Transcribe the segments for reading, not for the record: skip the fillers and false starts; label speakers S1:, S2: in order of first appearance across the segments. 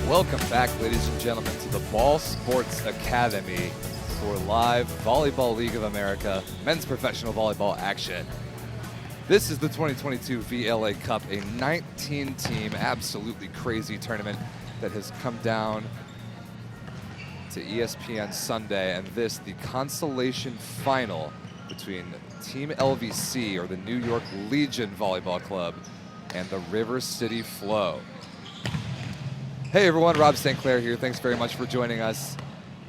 S1: Welcome back, ladies and gentlemen, to the Ball Sports Academy for live Volleyball League of America men's professional volleyball action. This is the 2022 VLA Cup, a 19-team, absolutely crazy tournament that has come down to ESPN Sunday, and this, the Consolation final between Team LVC, or the New York Legion Volleyball Club, and the River City Flow. Hey everyone, Rob St. Clair here. Thanks very much for joining us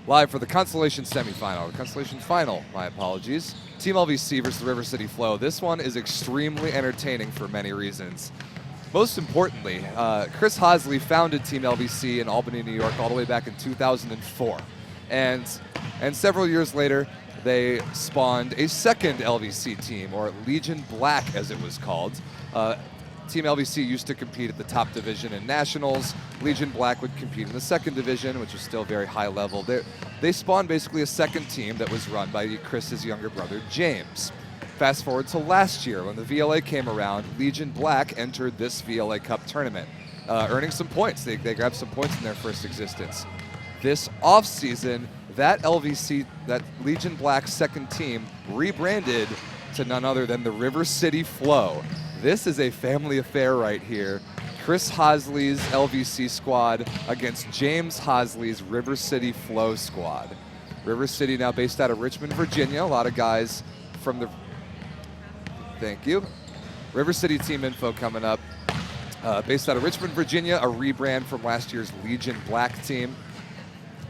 S1: live for the Consolation semifinal. The Consolation final, my apologies. Team LVC versus the River City Flow. This one is extremely entertaining for many reasons. Most importantly, Chris Hosley founded Team LVC in Albany, New York, all the way back in 2004. And several years later, they spawned a second LVC team, or Legion Black as it was called. Team LVC used to compete at the top division in nationals. Legion Black would compete in the second division, which is still very high level. They spawned basically a second team that was run by Chris's younger brother, James. Fast forward to last year, when the VLA came around, Legion Black entered this VLA Cup tournament, earning some points. They grabbed some points in their first existence. This offseason, that Legion Black second team rebranded to none other than the River City Flow. This is a family affair right here. Chris Hosley's LVC squad against James Hosley's River City Flow squad. River City now based out of Richmond, Virginia. A lot of guys from the... Thank you. River City team info coming up. Based out of Richmond, Virginia, a rebrand from last year's Legion Black team.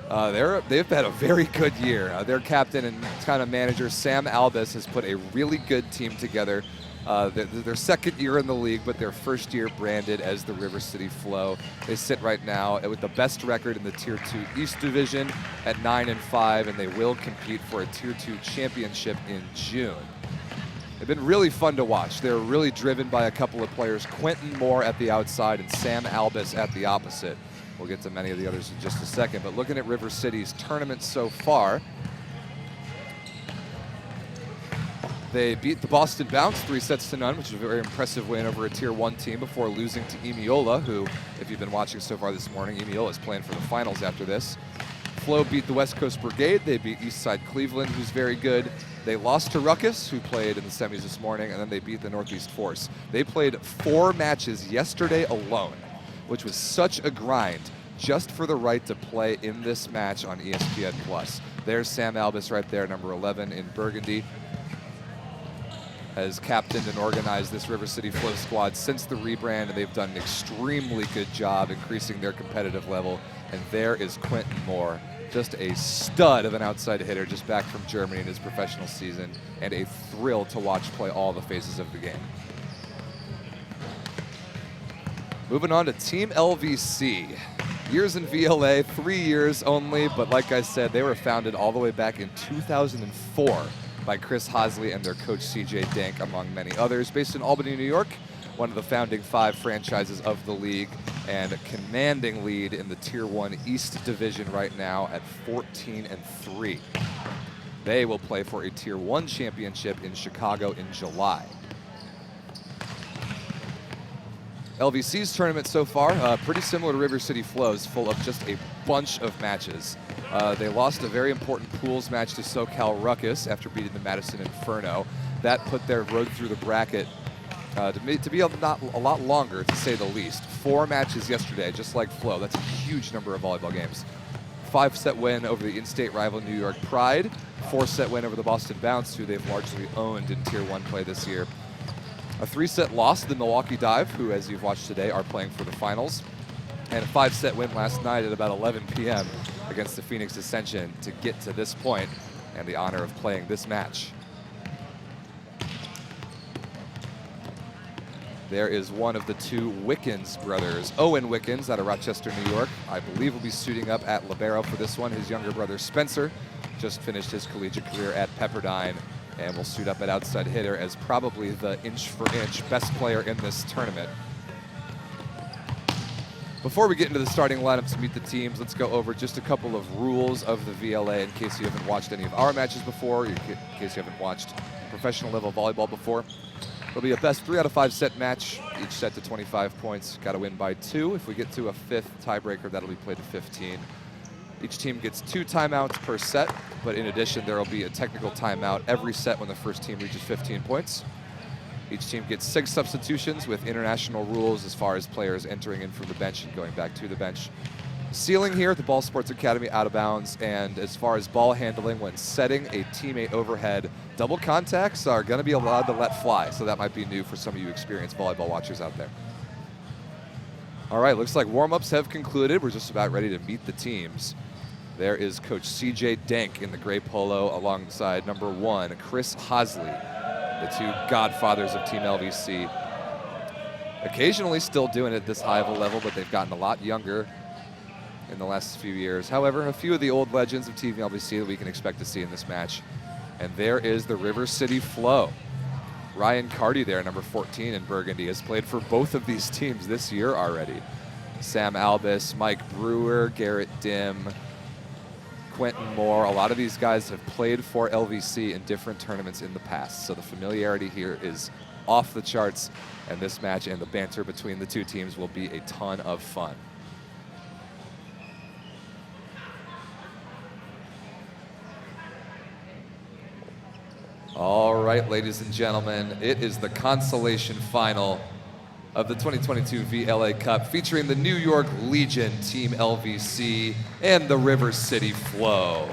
S1: They've had a very good year. Their captain and kind of manager, Sam Albus, has put a really good team together. Their second year in the league, but their first year branded as the River City Flow. They sit right now with the best record in the Tier 2 East Division at 9-5, and they will compete for a Tier 2 championship in June. They've been really fun to watch. They're really driven by a couple of players, Quentin Moore at the outside and Sam Albus at the opposite. We'll get to many of the others in just a second, but looking at River City's tournament so far, they beat the Boston Bounce 3-0, which is a very impressive win over a Tier 1 team before losing to Emiola, who, if you've been watching so far this morning, Emiola is playing for the finals after this. Flow beat the West Coast Brigade. They beat Eastside Cleveland, who's very good. They lost to Ruckus, who played in the semis this morning, and then they beat the Northeast Force. They played 4 matches yesterday alone, which was such a grind just for the right to play in this match on ESPN+. There's Sam Albus right there, number 11 in Burgundy. Has captained and organized this River City Flow squad since the rebrand, and they've done an extremely good job increasing their competitive level. And there is Quentin Moore, just a stud of an outside hitter, just back from Germany in his professional season, and a thrill to watch play all the phases of the game. Moving on to Team LVC. Years in VLA, 3 years only, but like I said, they were founded all the way back in 2004. By Chris Hosley and their coach CJ Dank, among many others. Based in Albany, New York, one of the founding 5 franchises of the league, and a commanding lead in the Tier 1 East Division right now at 14-3. They will play for a Tier 1 championship in Chicago in July. LVC's tournament so far, pretty similar to River City Flow's, full of just a bunch of matches. They lost a very important pools match to SoCal Ruckus after beating the Madison Inferno. That put their road through the bracket to be a lot longer, to say the least. 4 matches yesterday, just like Flow. That's a huge number of volleyball games. 5-set win over the in-state rival New York Pride. 4-set win over the Boston Bounce, who they've largely owned in Tier 1 play this year. A 3-set loss to the Milwaukee Dive, who, as you've watched today, are playing for the finals. And a 5-set win last night at about 11 p.m. against the Phoenix Ascension to get to this point and the honor of playing this match. There is one of the 2 Wickens brothers, Owen Wickens, out of Rochester, New York. I believe will be suiting up at libero for this one. His younger brother, Spencer, just finished his collegiate career at Pepperdine and will suit up at outside hitter as probably the inch-for-inch best player in this tournament. Before we get into the starting lineup to meet the teams, let's go over just a couple of rules of the VLA in case you haven't watched any of our matches before, in case you haven't watched professional level volleyball before. It'll be a best 3 out of 5 set match, each set to 25 points. Got to win by 2. If we get to a 5th tiebreaker, that'll be played to 15. Each team gets 2 timeouts per set, but in addition, there will be a technical timeout every set when the first team reaches 15 points. Each team gets 6 substitutions with international rules as far as players entering in from the bench and going back to the bench. Ceiling here at the Ball Sports Academy out of bounds, and as far as ball handling when setting a teammate overhead, double contacts are going to be allowed to let fly, so that might be new for some of you experienced volleyball watchers out there. All right, looks like warm-ups have concluded. We're just about ready to meet the teams. There is Coach CJ Denk in the gray polo alongside number 1, Chris Hosley, the 2 godfathers of Team LVC. Occasionally still doing it at this high of a level, but they've gotten a lot younger in the last few years. However, a few of the old legends of Team LVC that we can expect to see in this match. And there is the River City Flow. Ryan Carty there, number 14 in Burgundy, has played for both of these teams this year already. Sam Albus, Mike Brewer, Garrett Dim, Quentin Moore, a lot of these guys have played for LVC in different tournaments in the past, so the familiarity here is off the charts, and this match and the banter between the 2 teams will be a ton of fun. All right, ladies and gentlemen, it is the consolation final of the 2022 VLA Cup featuring the New York Legion Team LVC and the River City Flow.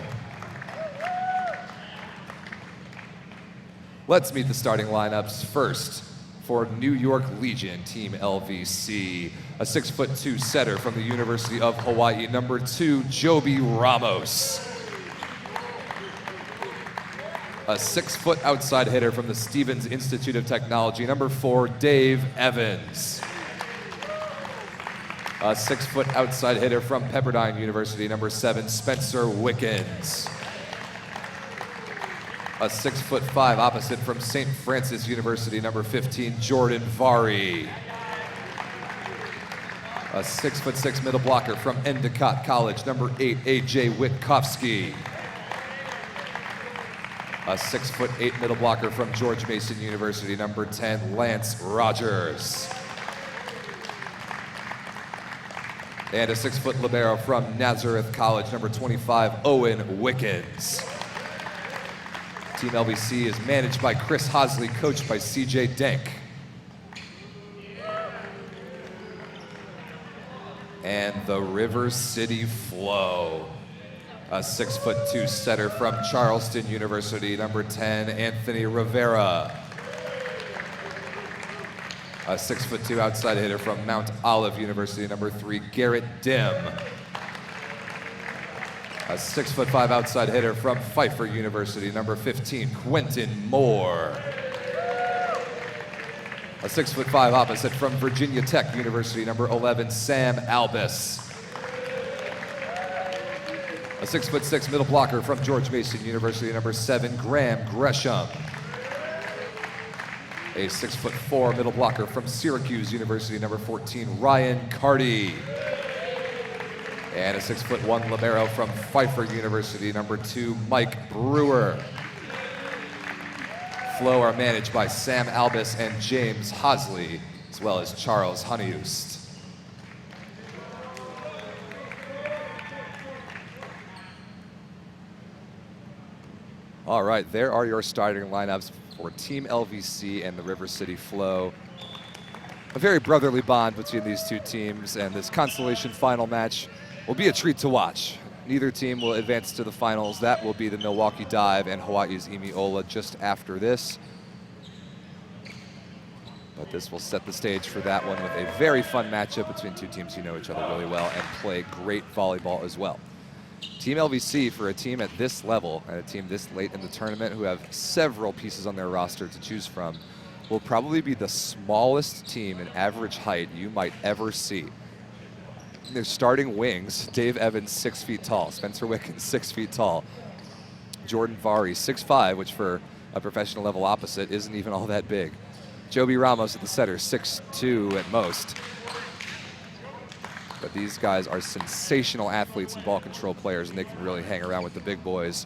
S1: Let's meet the starting lineups. First, for New York Legion Team LVC, a 6'2" setter from the University of Hawaii, number 2, Joby Ramos. A 6-foot outside hitter from the Stevens Institute of Technology, number 4, Dave Evans. A 6-foot outside hitter from Pepperdine University, number 7, Spencer Wickens. A 6'5" opposite from St. Francis University, number 15, Jordan Vari. A 6'6" middle blocker from Endicott College, number 8, AJ Witkowski. A 6'8" middle blocker from George Mason University, number 10, Lance Rogers. And a 6-foot libero from Nazareth College, number 25, Owen Wickens. Team LVC is managed by Chris Hosley, coached by CJ Denk. And the River City Flow. A 6'2" setter from Charleston University, number 10, Anthony Rivera. A 6'2" outside hitter from Mount Olive University, number 3, Garrett Dim. A 6'5" outside hitter from Pfeiffer University, number 15, Quentin Moore. A 6'5" opposite from Virginia Tech University, number 11, Sam Albus. A 6'6" middle blocker from George Mason University, number 7, Graham Gresham. A 6'4" middle blocker from Syracuse University, number 14, Ryan Carty. And a 6'1" libero from Pfeiffer University, number 2, Mike Brewer. Flow are managed by Sam Albus and James Hosley, as well as Charles Honeyust. All right, there are your starting lineups for Team LVC and the River City Flow. A very brotherly bond between these 2 teams, and this consolation final match will be a treat to watch. Neither team will advance to the finals. That will be the Milwaukee Dive and Hawaii's Imi Ola just after this. But this will set the stage for that one with a very fun matchup between 2 teams who know each other really well and play great volleyball as well. Team LVC, for a team at this level and a team this late in the tournament who have several pieces on their roster to choose from, will probably be the smallest team in average height you might ever see. Their starting wings, Dave Evans, 6 feet tall, Spencer Wickens, 6 feet tall, Jordan Vari, 6'5", which for a professional level opposite isn't even all that big. Joby Ramos at the setter, 6'2" at most. But these guys are sensational athletes and ball control players, and they can really hang around with the big boys,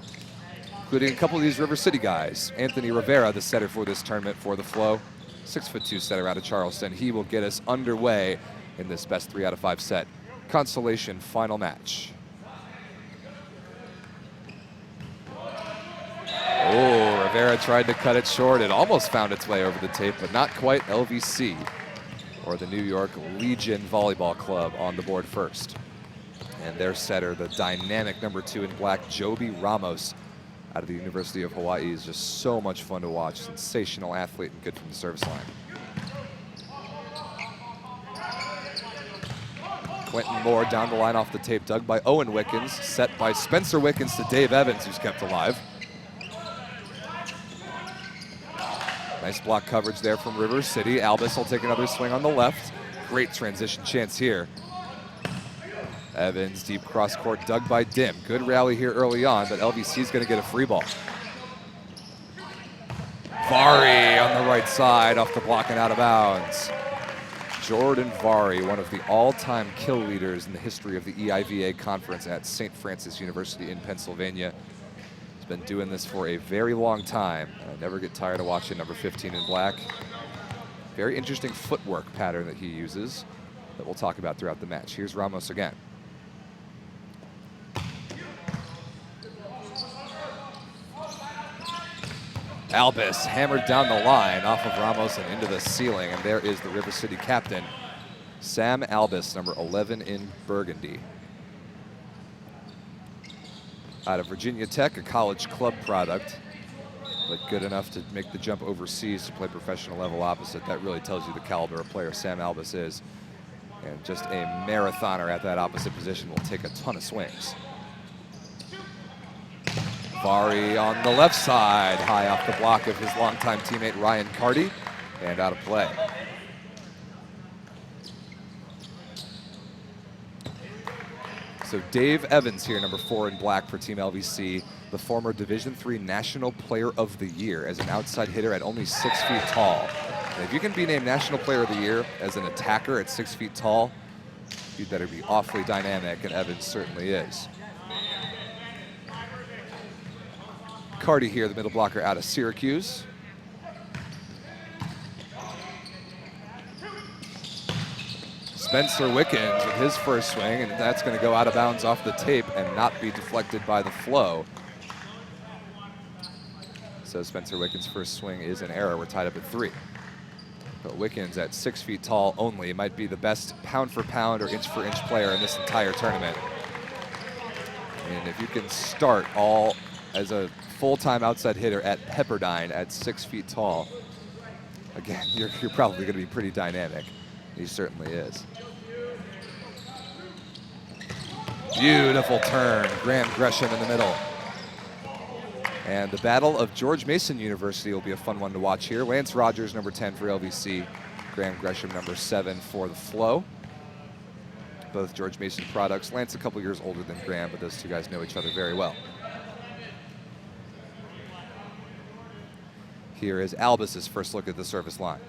S1: including a couple of these River City guys. Anthony Rivera, the setter for this tournament for the Flow, 6'2" setter out of Charleston. He will get us underway in this best 3 out of 5 set Consolation final match. Oh, Rivera tried to cut it short. It almost found its way over the tape, but not quite. LVC, or the New York Legion Volleyball Club, on the board first. And their setter, the dynamic number 2 in black, Joby Ramos, out of the University of Hawaii, is just so much fun to watch. Sensational athlete and good from the service line. Quentin Moore down the line off the tape, dug by Owen Wickens, set by Spencer Wickens to Dave Evans, who's kept alive. Nice block coverage there from River City. Albus will take another swing on the left. Great transition chance here. Evans, deep cross court, dug by Dim. Good rally here early on, but LVC is going to get a free ball. Vari on the right side, off the block and out of bounds. Jordan Vari, one of the all-time kill leaders in the history of the EIVA conference at St. Francis University in Pennsylvania. He's been doing this for a very long time. I never get tired of watching number 15 in black. Very interesting footwork pattern that he uses that we'll talk about throughout the match. Here's Ramos again. Albus hammered down the line off of Ramos and into the ceiling, and there is the River City captain, Sam Albus, number 11 in burgundy. Out of Virginia Tech, a college club product, but good enough to make the jump overseas to play professional level opposite. That really tells you the caliber of player Sam Albus is. And just a marathoner at that opposite position, will take a ton of swings. Vari on the left side, high off the block of his longtime teammate Ryan Carty, and out of play. So Dave Evans here, number 4 in black for Team LVC, the former Division III National Player of the Year as an outside hitter at only 6 feet tall. And if you can be named National Player of the Year as an attacker at 6 feet tall, you'd better be awfully dynamic, and Evans certainly is. Carty here, the middle blocker out of Syracuse. Spencer Wickens with his first swing, and that's going to go out of bounds off the tape and not be deflected by the flow. So Spencer Wickens' first swing is an error. We're tied up at 3. But Wickens at 6 feet tall only might be the best pound for pound or inch for inch player in this entire tournament. And if you can start all as a full-time outside hitter at Pepperdine at 6 feet tall, again, you're probably going to be pretty dynamic. He certainly is. Beautiful turn, Graham Gresham in the middle. And the battle of George Mason University will be a fun one to watch here. Lance Rogers, number 10 for LVC. Graham Gresham, number 7 for the Flow. Both George Mason products. Lance a couple years older than Graham, but those two guys know each other very well. Here is Albus's first look at the service line.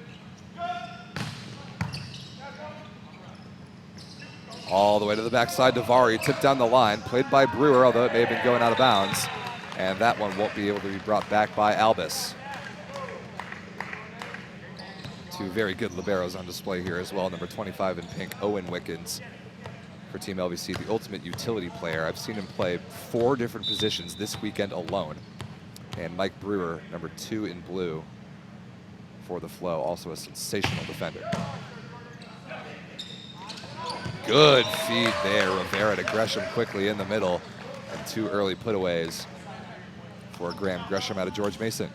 S1: All the way to the backside to Vari, tipped down the line, played by Brewer, although it may have been going out of bounds. And that one won't be able to be brought back by Albus. Two very good liberos on display here as well. Number 25 in pink, Owen Wickens for Team LVC, the ultimate utility player. I've seen him play 4 different positions this weekend alone. And Mike Brewer, number 2 in blue for the Flow, also a sensational defender. Good feed there, Rivera to Gresham quickly in the middle, and 2 early putaways for Graham Gresham out of George Mason.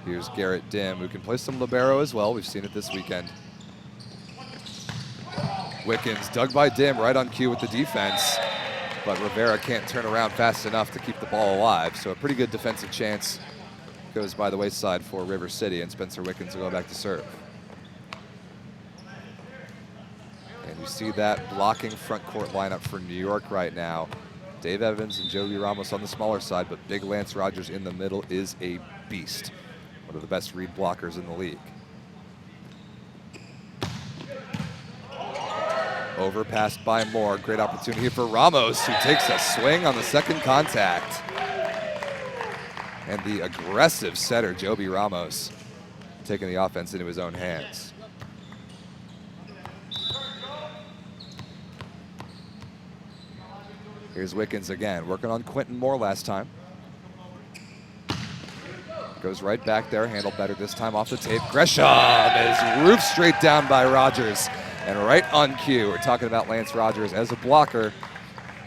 S1: Here's Garrett Dim, who can play some libero as well. We've seen it this weekend. Wickens dug by Dim right on cue with the defense, but Rivera can't turn around fast enough to keep the ball alive. So a pretty good defensive chance goes by the wayside for River City, and Spencer Wickens will go back to serve. And you see that blocking front court lineup for New York right now. Dave Evans and Joby Ramos on the smaller side, but big Lance Rogers in the middle is a beast. One of the best read blockers in the league. Overpassed by Moore. Great opportunity for Ramos, who takes a swing on the second contact. And the aggressive setter, Joby Ramos, taking the offense into his own hands. Here's Wickens again, working on Quentin Moore last time. Goes right back there, handled better this time off the tape. Gresham is roofed straight down by Rogers. And right on cue, we're talking about Lance Rogers as a blocker.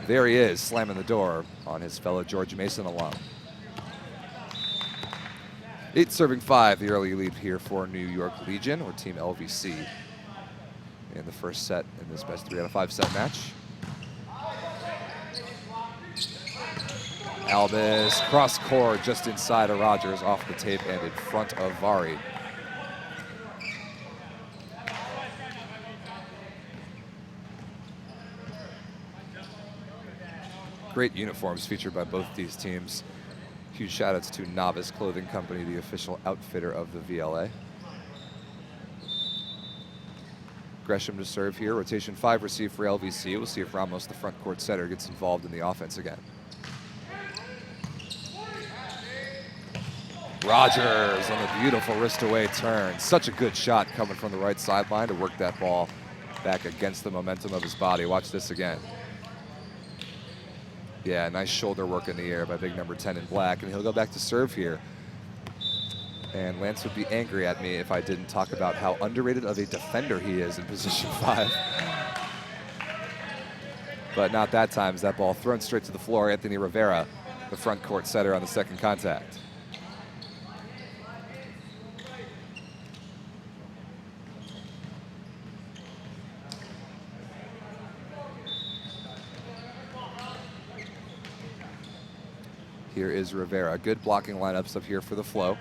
S1: There he is, slamming the door on his fellow George Mason alum. 8-5, the early lead here for New York Legion, or Team LVC, in the first set in this best 3 out of 5 set match. Albis, cross court just inside of Rogers, off the tape and in front of Vari. Great uniforms featured by both these teams. Huge shout outs to Novice Clothing Company, the official outfitter of the VLA. Gresham to serve here. Rotation 5 receive for LVC. We'll see if Ramos, the front court setter, gets involved in the offense again. Rogers on the beautiful wrist-away turn. Such a good shot coming from the right sideline to work that ball back against the momentum of his body. Watch this again. Yeah, nice shoulder work in the air by big number 10 in black, and he'll go back to serve here. And Lance would be angry at me if I didn't talk about how underrated of a defender he is in position 5. But not that time, as that ball thrown straight to the floor. Anthony Rivera, the front court setter, on the second contact. Here is Rivera. Good blocking lineups up here for the flow.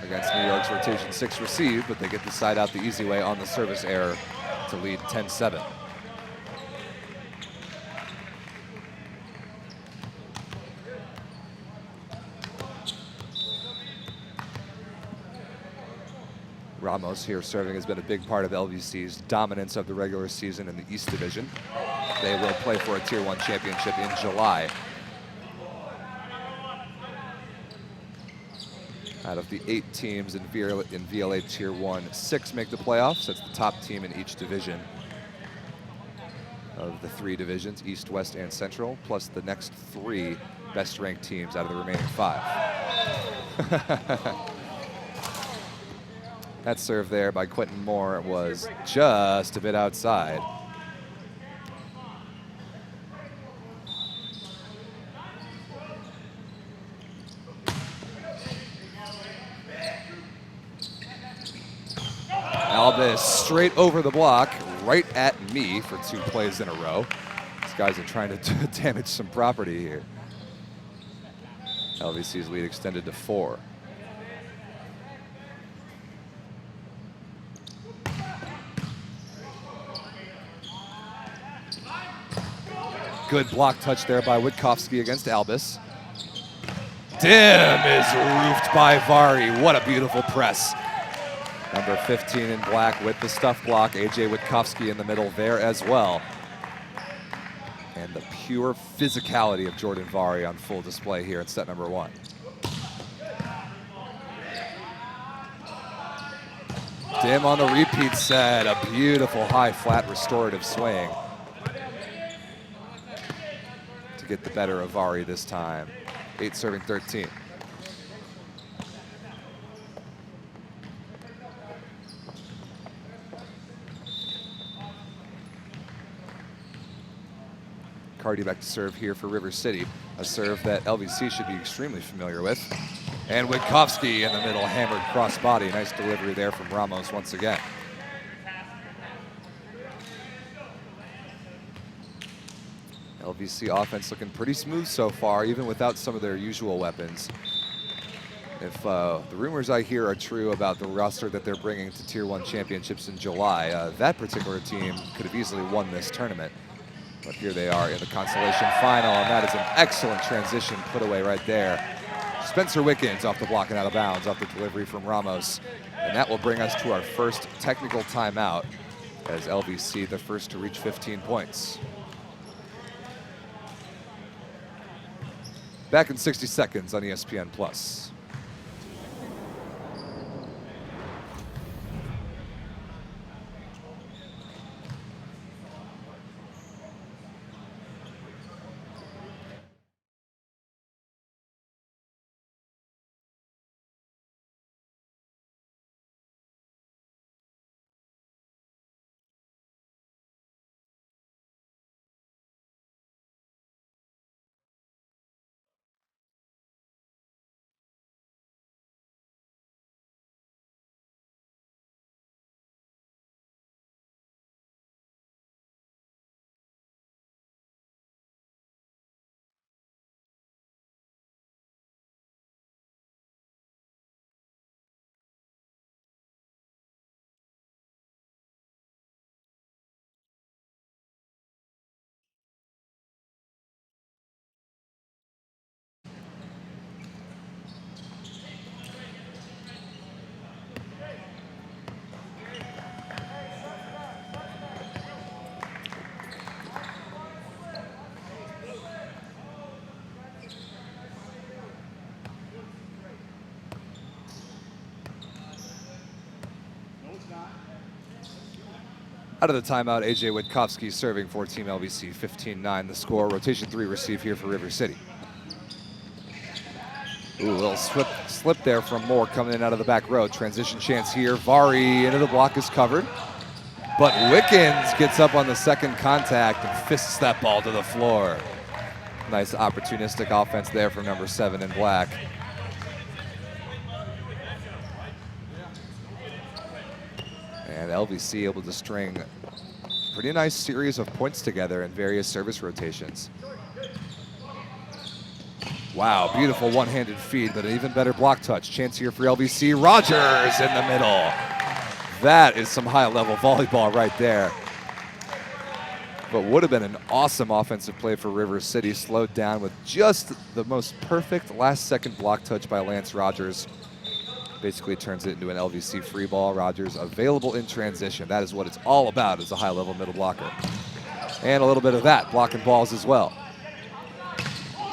S1: Against New York's rotation 6 receive, but they get the side out the easy way on the service error to lead 10-7. Ramos here serving has been a big part of LVC's dominance of the regular season in the East Division. They will play for a Tier 1 championship in July. Out of the 8 teams in VLA Tier 1, 6 make the playoffs. That's the top team in each division of the 3 divisions, East, West, and Central, plus the next 3 best-ranked teams out of the remaining 5. That serve there by Quentin Moore was just a bit outside. Albis straight over the block, right at me for 2 plays in a row. These guys are trying to damage some property here. LVC's lead extended to 4. Good block touch there by Witkowski against Albis. Dim is roofed by Vari. What a beautiful press. Number 15 in black with the stuff block. AJ Witkowski in the middle there as well. And the pure physicality of Jordan Vari on full display here in set number 1. Dim on the repeat set. A beautiful high flat restorative swing to get the better of Vari this time. 8-13. Cardi back to serve here for River City, a serve that LVC should be extremely familiar with. And Witkowski in the middle, hammered crossbody. Nice delivery there from Ramos once again. LVC offense looking pretty smooth so far, even without some of their usual weapons. If the rumors I hear are true about the roster that they're bringing to Tier 1 championships in July, that particular team could have easily won this tournament. But here they are in the Consolation final, and that is an excellent transition put away right there. Spencer Wickens off the block and out of bounds off the delivery from Ramos. And that will bring us to our first technical timeout as LVC the first to reach 15 points. Back in 60 seconds on ESPN+. Out of the timeout, AJ Witkowski serving for Team LVC, 15-9 the score. Rotation 3 receive here for River City. Ooh, a little slip there from Moore coming in out of the back row. Transition chance here. Vari into the block is covered. But Wickens gets up on the second contact and fists that ball to the floor. Nice opportunistic offense there from number 7 in black. And LVC able to string a pretty nice series of points together in various service rotations. Wow, beautiful one-handed feed, but an even better block touch. Chance here for LVC. Rogers in the middle. That is some high-level volleyball right there. But would have been an awesome offensive play for River City, slowed down with just the most perfect last-second block touch by Lance Rogers. Basically turns it into an LVC free ball. Rogers available in transition. That is what it's all about, as a high-level middle blocker. And a little bit of that, blocking balls as well.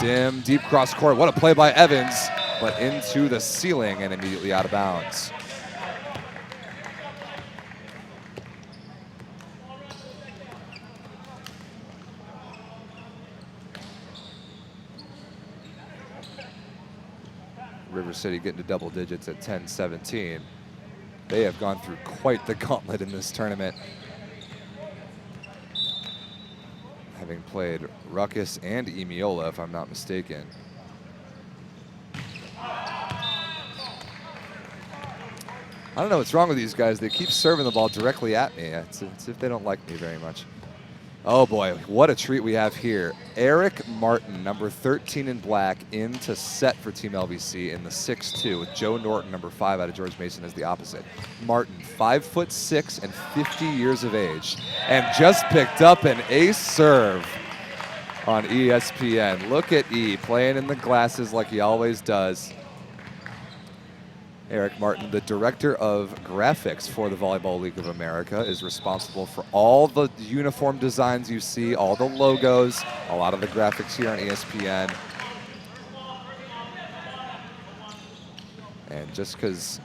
S1: Dim, deep cross court. What a play by Evans, but into the ceiling and immediately out of bounds. River City getting to double digits at 10-17. They have gone through quite the gauntlet in this tournament, having played Ruckus and Emiola, if I'm not mistaken. I don't know what's wrong with these guys. They keep serving the ball directly at me. It's if they don't like me very much. Oh boy, what a treat we have here. Eric Martin, number 13 in black, in to set for Team LVC in the 6-2, with Joe Norton, number 5 out of George Mason, as the opposite. Martin, 5'6" and 50 years of age, and just picked up an ace serve on ESPN. Look at E playing in the glasses like he always does. Eric Martin, the director of graphics for the Volleyball League of America, is responsible for all the uniform designs you see, all the logos, a lot of the graphics here on ESPN. And just because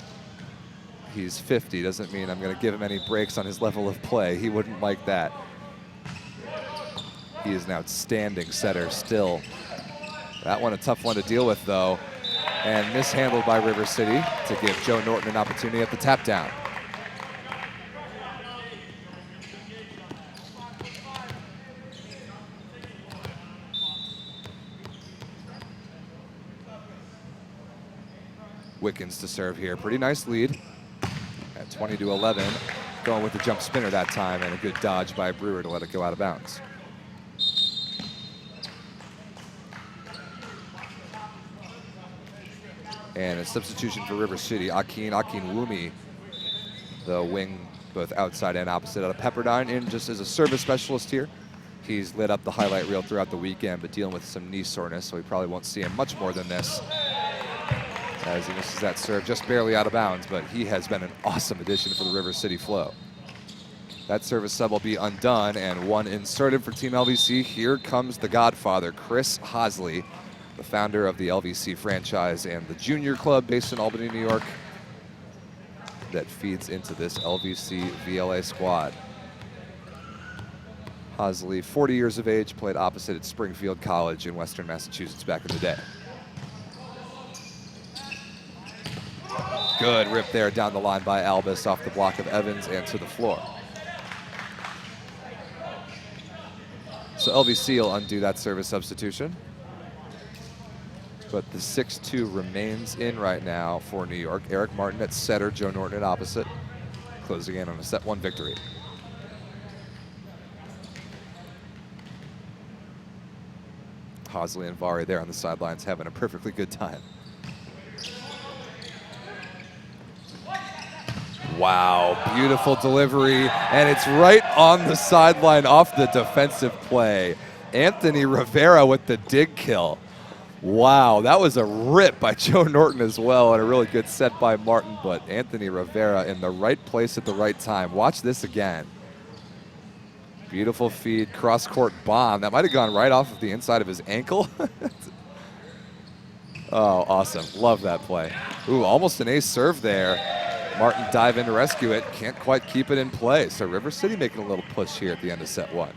S1: he's 50 doesn't mean I'm going to give him any breaks on his level of play. He wouldn't like that. He is an outstanding setter still. That one a tough one to deal with, though. And mishandled by River City to give Joe Norton an opportunity at the tap down. Wickens to serve here. Pretty nice lead at 20-11. Going with the jump spinner that time, and a good dodge by Brewer to let it go out of bounds. And a substitution for River City, Akin Wumi, the wing both outside and opposite out of Pepperdine, in just as a service specialist here. He's lit up the highlight reel throughout the weekend, but dealing with some knee soreness, so we probably won't see him much more than this, as he misses that serve just barely out of bounds, but he has been an awesome addition for the River City flow. That service sub will be undone, and one inserted for Team LVC. Here comes the Godfather, Chris Hosley, the founder of the LVC franchise and the junior club based in Albany, New York, that feeds into this LVC VLA squad. Hosley, 40 years of age, played opposite at Springfield College in Western Massachusetts back in the day. Good rip there down the line by Albus off the block of Evans and to the floor. So LVC will undo that service substitution. But the 6-2 remains in right now for New York. Eric Martin at setter, Joe Norton at opposite, closing in on a set 1 victory. Hosley and Vari there on the sidelines having a perfectly good time. Wow, beautiful delivery, and it's right on the sideline off the defensive play. Anthony Rivera with the dig kill. Wow, that was a rip by Joe Norton as well, and a really good set by Martin, but Anthony Rivera in the right place at the right time. Watch this again. Beautiful feed, cross-court bomb. That might have gone right off of the inside of his ankle. Oh, awesome. Love that play. Ooh, almost an ace serve there. Martin dive in to rescue it. Can't quite keep it in play. So River City making a little push here at the end of set 1.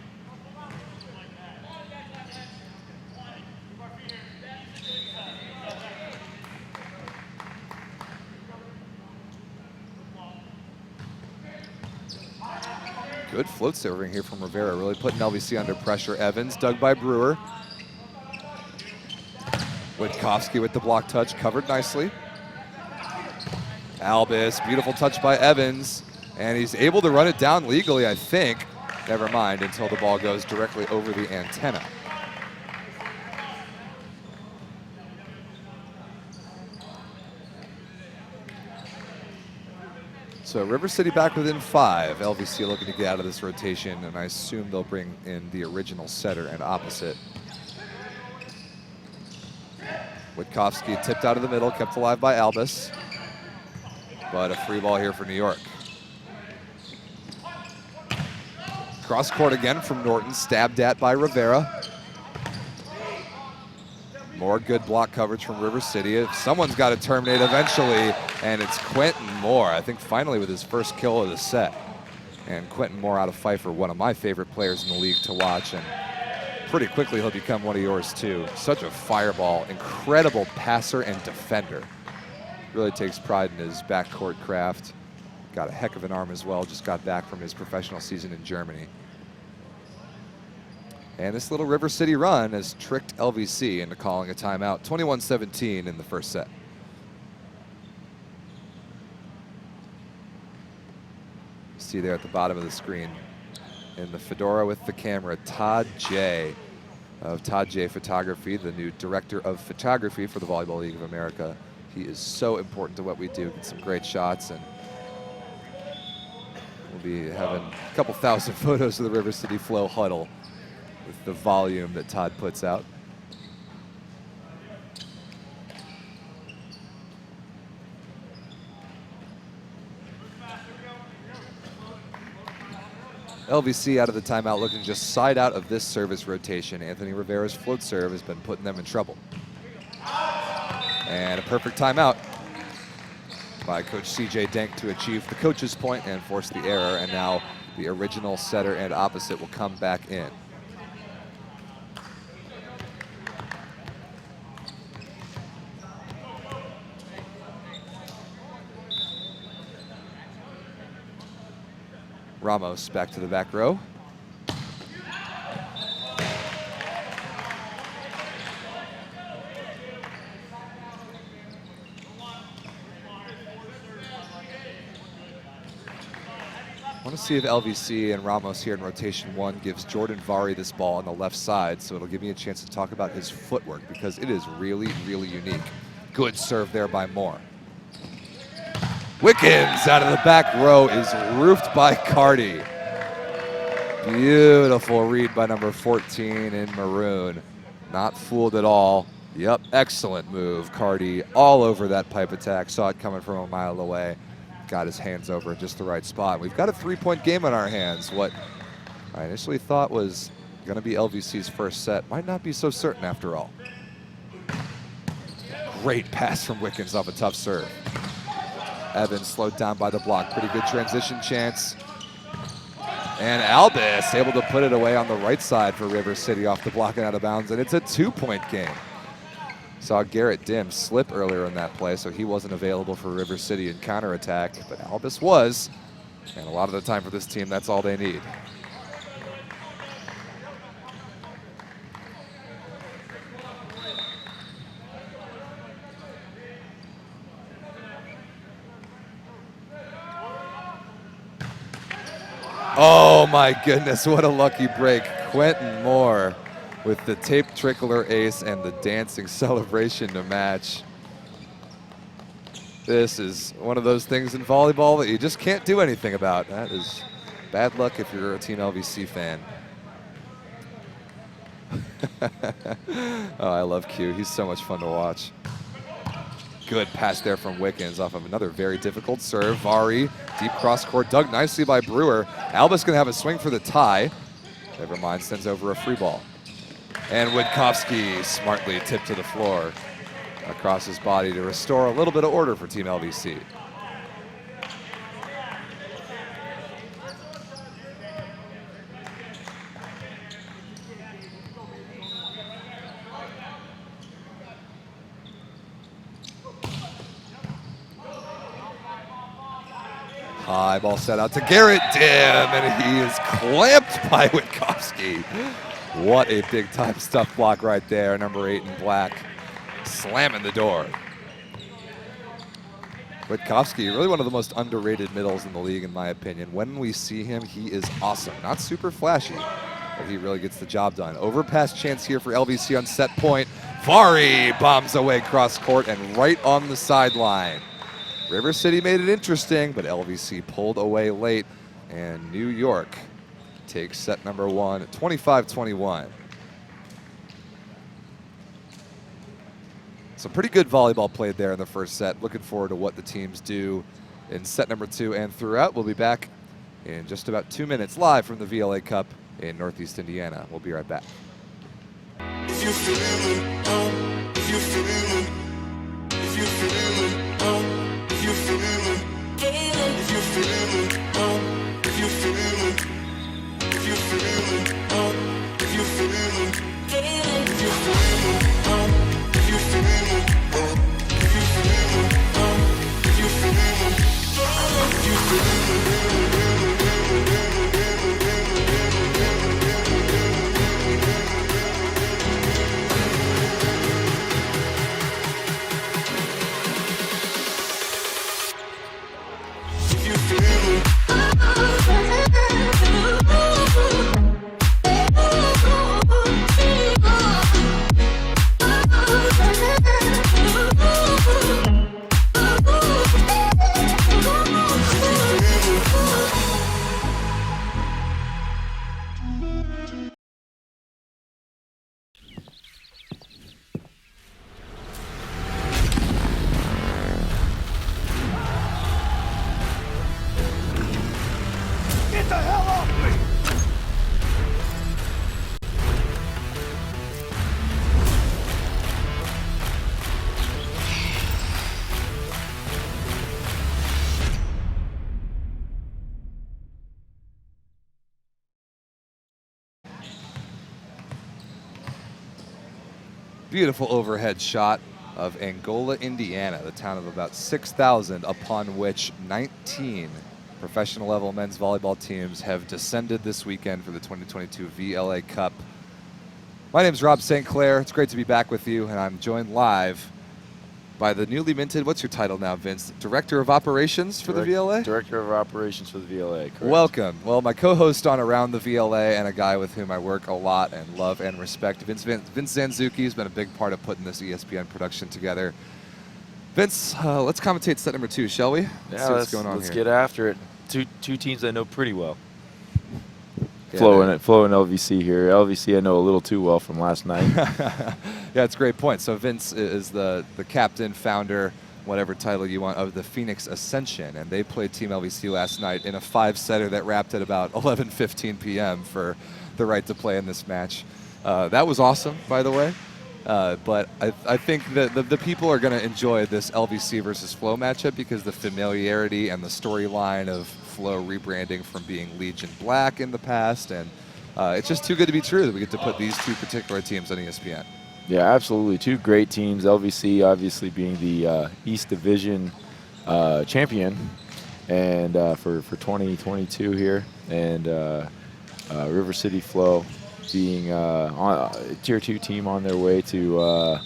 S1: Good float serving here from Rivera, really putting LVC under pressure. Evans, dug by Brewer. Witkowski with the block touch, covered nicely. Albus, beautiful touch by Evans, and he's able to run it down legally, I think. Never mind, until the ball goes directly over the antenna. So River City back within 5. LVC looking to get out of this rotation, and I assume they'll bring in the original setter and opposite. Witkowski tipped out of the middle, kept alive by Albus. But a free ball here for New York. Cross court again from Norton, stabbed at by Rivera. More good block coverage from River City. Someone's got to terminate eventually, and it's Quentin Moore, I think finally with his first kill of the set. And Quentin Moore out of Pfeiffer, one of my favorite players in the league to watch, and pretty quickly he'll become one of yours too. Such a fireball, incredible passer and defender. Really takes pride in his backcourt craft. Got a heck of an arm as well, just got back from his professional season in Germany. And this little River City run has tricked LVC into calling a timeout. 21-17 in the first set. See there at the bottom of the screen, in the fedora with the camera, Todd J. of Todd J Photography, the new director of photography for the Volleyball League of America. He is so important to what we do. Get some great shots, and we'll be having a couple thousand photos of the River City Flow huddle with the volume that Todd puts out. LVC out of the timeout, looking just side out of this service rotation. Anthony Rivera's float serve has been putting them in trouble. And a perfect timeout by Coach CJ Denk to achieve the coach's point and force the error. And now the original setter and opposite will come back in. Ramos back to the back row. I want to see if LVC and Ramos here in rotation 1 gives Jordan Vari this ball on the left side, so it'll give me a chance to talk about his footwork because it is really, really unique. Good serve there by Moore. Wickens out of the back row is roofed by Cardi. Beautiful read by number 14 in maroon. Not fooled at all. Yep, excellent move. Cardi all over that pipe attack. Saw it coming from a mile away. got his hands over in just the right spot. We've got a 3-point game on our hands. What I initially thought was going to be LVC's first set might not be so certain after all. Great pass from Wickens off a tough serve. Evans slowed down by the block. Pretty good transition chance. And Albus able to put it away on the right side for River City off the block and out of bounds, and it's a 2-point game. Saw Garrett Dim slip earlier in that play, so he wasn't available for River City in counterattack, but Albus was. And a lot of the time for this team, that's all they need. Oh my goodness, what a lucky break. Quentin Moore with the tape trickler ace and the dancing celebration to match. This is one of those things in volleyball that you just can't do anything about. That is bad luck if you're a Team LVC fan. Oh, I love Q. He's so much fun to watch. Good pass there from Wickens off of another very difficult serve. Vari, deep cross court, dug nicely by Brewer. Albus gonna have a swing for the tie. Never mind, sends over a free ball. And Witkowski smartly tipped to the floor across his body to restore a little bit of order for Team LVC. High ball set out to Garrett Dim, and he is clamped by Witkowski. What a big time stuff block right there, number 8 in black, slamming the door. Witkowski, really one of the most underrated middles in the league in my opinion. When we see him, he is awesome. Not super flashy, but he really gets the job done. Overpass chance here for LVC on set point. Vari bombs away cross court and right on the sideline. River City made it interesting, but LVC pulled away late, and New York takes set number 1, 25-21. Some pretty good volleyball played there in the first set. Looking forward to what the teams do in set number 2 and throughout. We'll be back in just about 2 minutes live from the VLA Cup in Northeast Indiana. We'll be right back.
S2: If you feeling, if you feeling, if you feeling, if you feeling, if you feeling, if you feeling, if you feeling, if you feeling, if you feeling, if you feeling, if you feeling, if you feeling, if you feeling.
S1: Beautiful overhead shot of Angola, Indiana, the town of about 6,000, upon which 19 professional level men's volleyball teams have descended this weekend for the 2022 VLA Cup. My name is Rob St. Clair. It's great to be back with you, and I'm joined live by the newly minted, what's your title now, Vince? Director of Operations for the VLA?
S3: Director of Operations for the VLA, correct.
S1: Welcome. Well, my co-host on Around the VLA and a guy with whom I work a lot and love and respect, Vince Zanzuki, has been a big part of putting this ESPN production together. Vince, let's commentate set number 2, shall we?
S3: Yeah,
S1: see what's going on
S3: let's
S1: here.
S3: get after it. Two teams I know pretty well.
S1: Yeah,
S3: Flo and LVC here. LVC I know a little too well from last night.
S1: Yeah, it's a great point. So Vince is the captain, founder, whatever title you want, of the Phoenix Ascension, and they played Team LVC last night in a 5-setter that wrapped at about 11:15 p.m. for the right to play in this match. That was awesome, by the way. But I think that the people are going to enjoy this LVC versus Flow matchup because the familiarity and the storyline of Flow rebranding from being Legion Black in the past, and it's just too good to be true that we get to put these two particular teams on ESPN.
S3: Yeah, absolutely. Two great teams. LVC obviously being the East Division champion, and for 2022 here, and River City Flow being on a Tier 2 team on their way to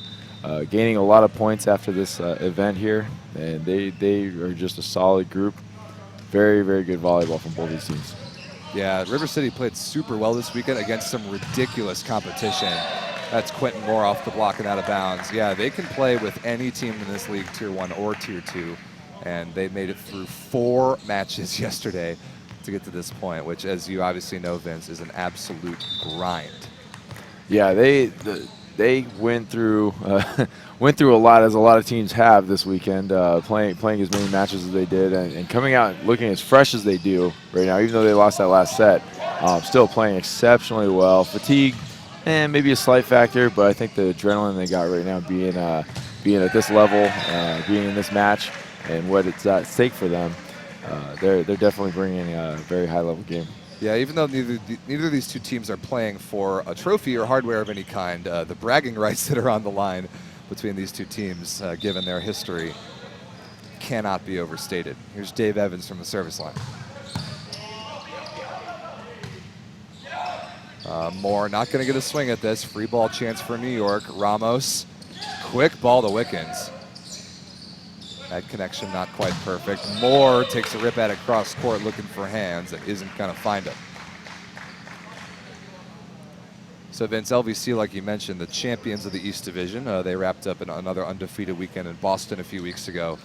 S3: gaining a lot of points after this event here, and they are just a solid group. Very, very good volleyball from both these teams.
S1: Yeah, River City played super well this weekend against some ridiculous competition. That's Quentin Moore off the block and out of bounds. Yeah, they can play with any team in this league, Tier 1 or Tier 2, and they made it through 4 matches yesterday to get to this point, which, as you obviously know, Vince, is an absolute grind. Yeah,
S3: they went through went through a lot, as a lot of teams have this weekend, playing as many matches as they did, and coming out looking as fresh as they do right now, even though they lost that last set, still playing exceptionally well. Fatigue, and maybe a slight factor, but I think the adrenaline they got right now, being at this level, being in this match, and what it's at stake for them, they're definitely bringing a very high-level game.
S1: Yeah, even though neither of these two teams are playing for a trophy or hardware of any kind, the bragging rights that are on the line between these two teams, given their history, cannot be overstated. Here's Dave Evans from the service line. Moore not going to get a swing at this. Free ball chance for New York. Ramos, quick ball to Wickens. That connection not quite perfect. Moore takes a rip at it cross court looking for hands that isn't going to find him. So Vince, LVC, like you mentioned, the champions of the East Division. They wrapped up another undefeated weekend in Boston a few weeks ago.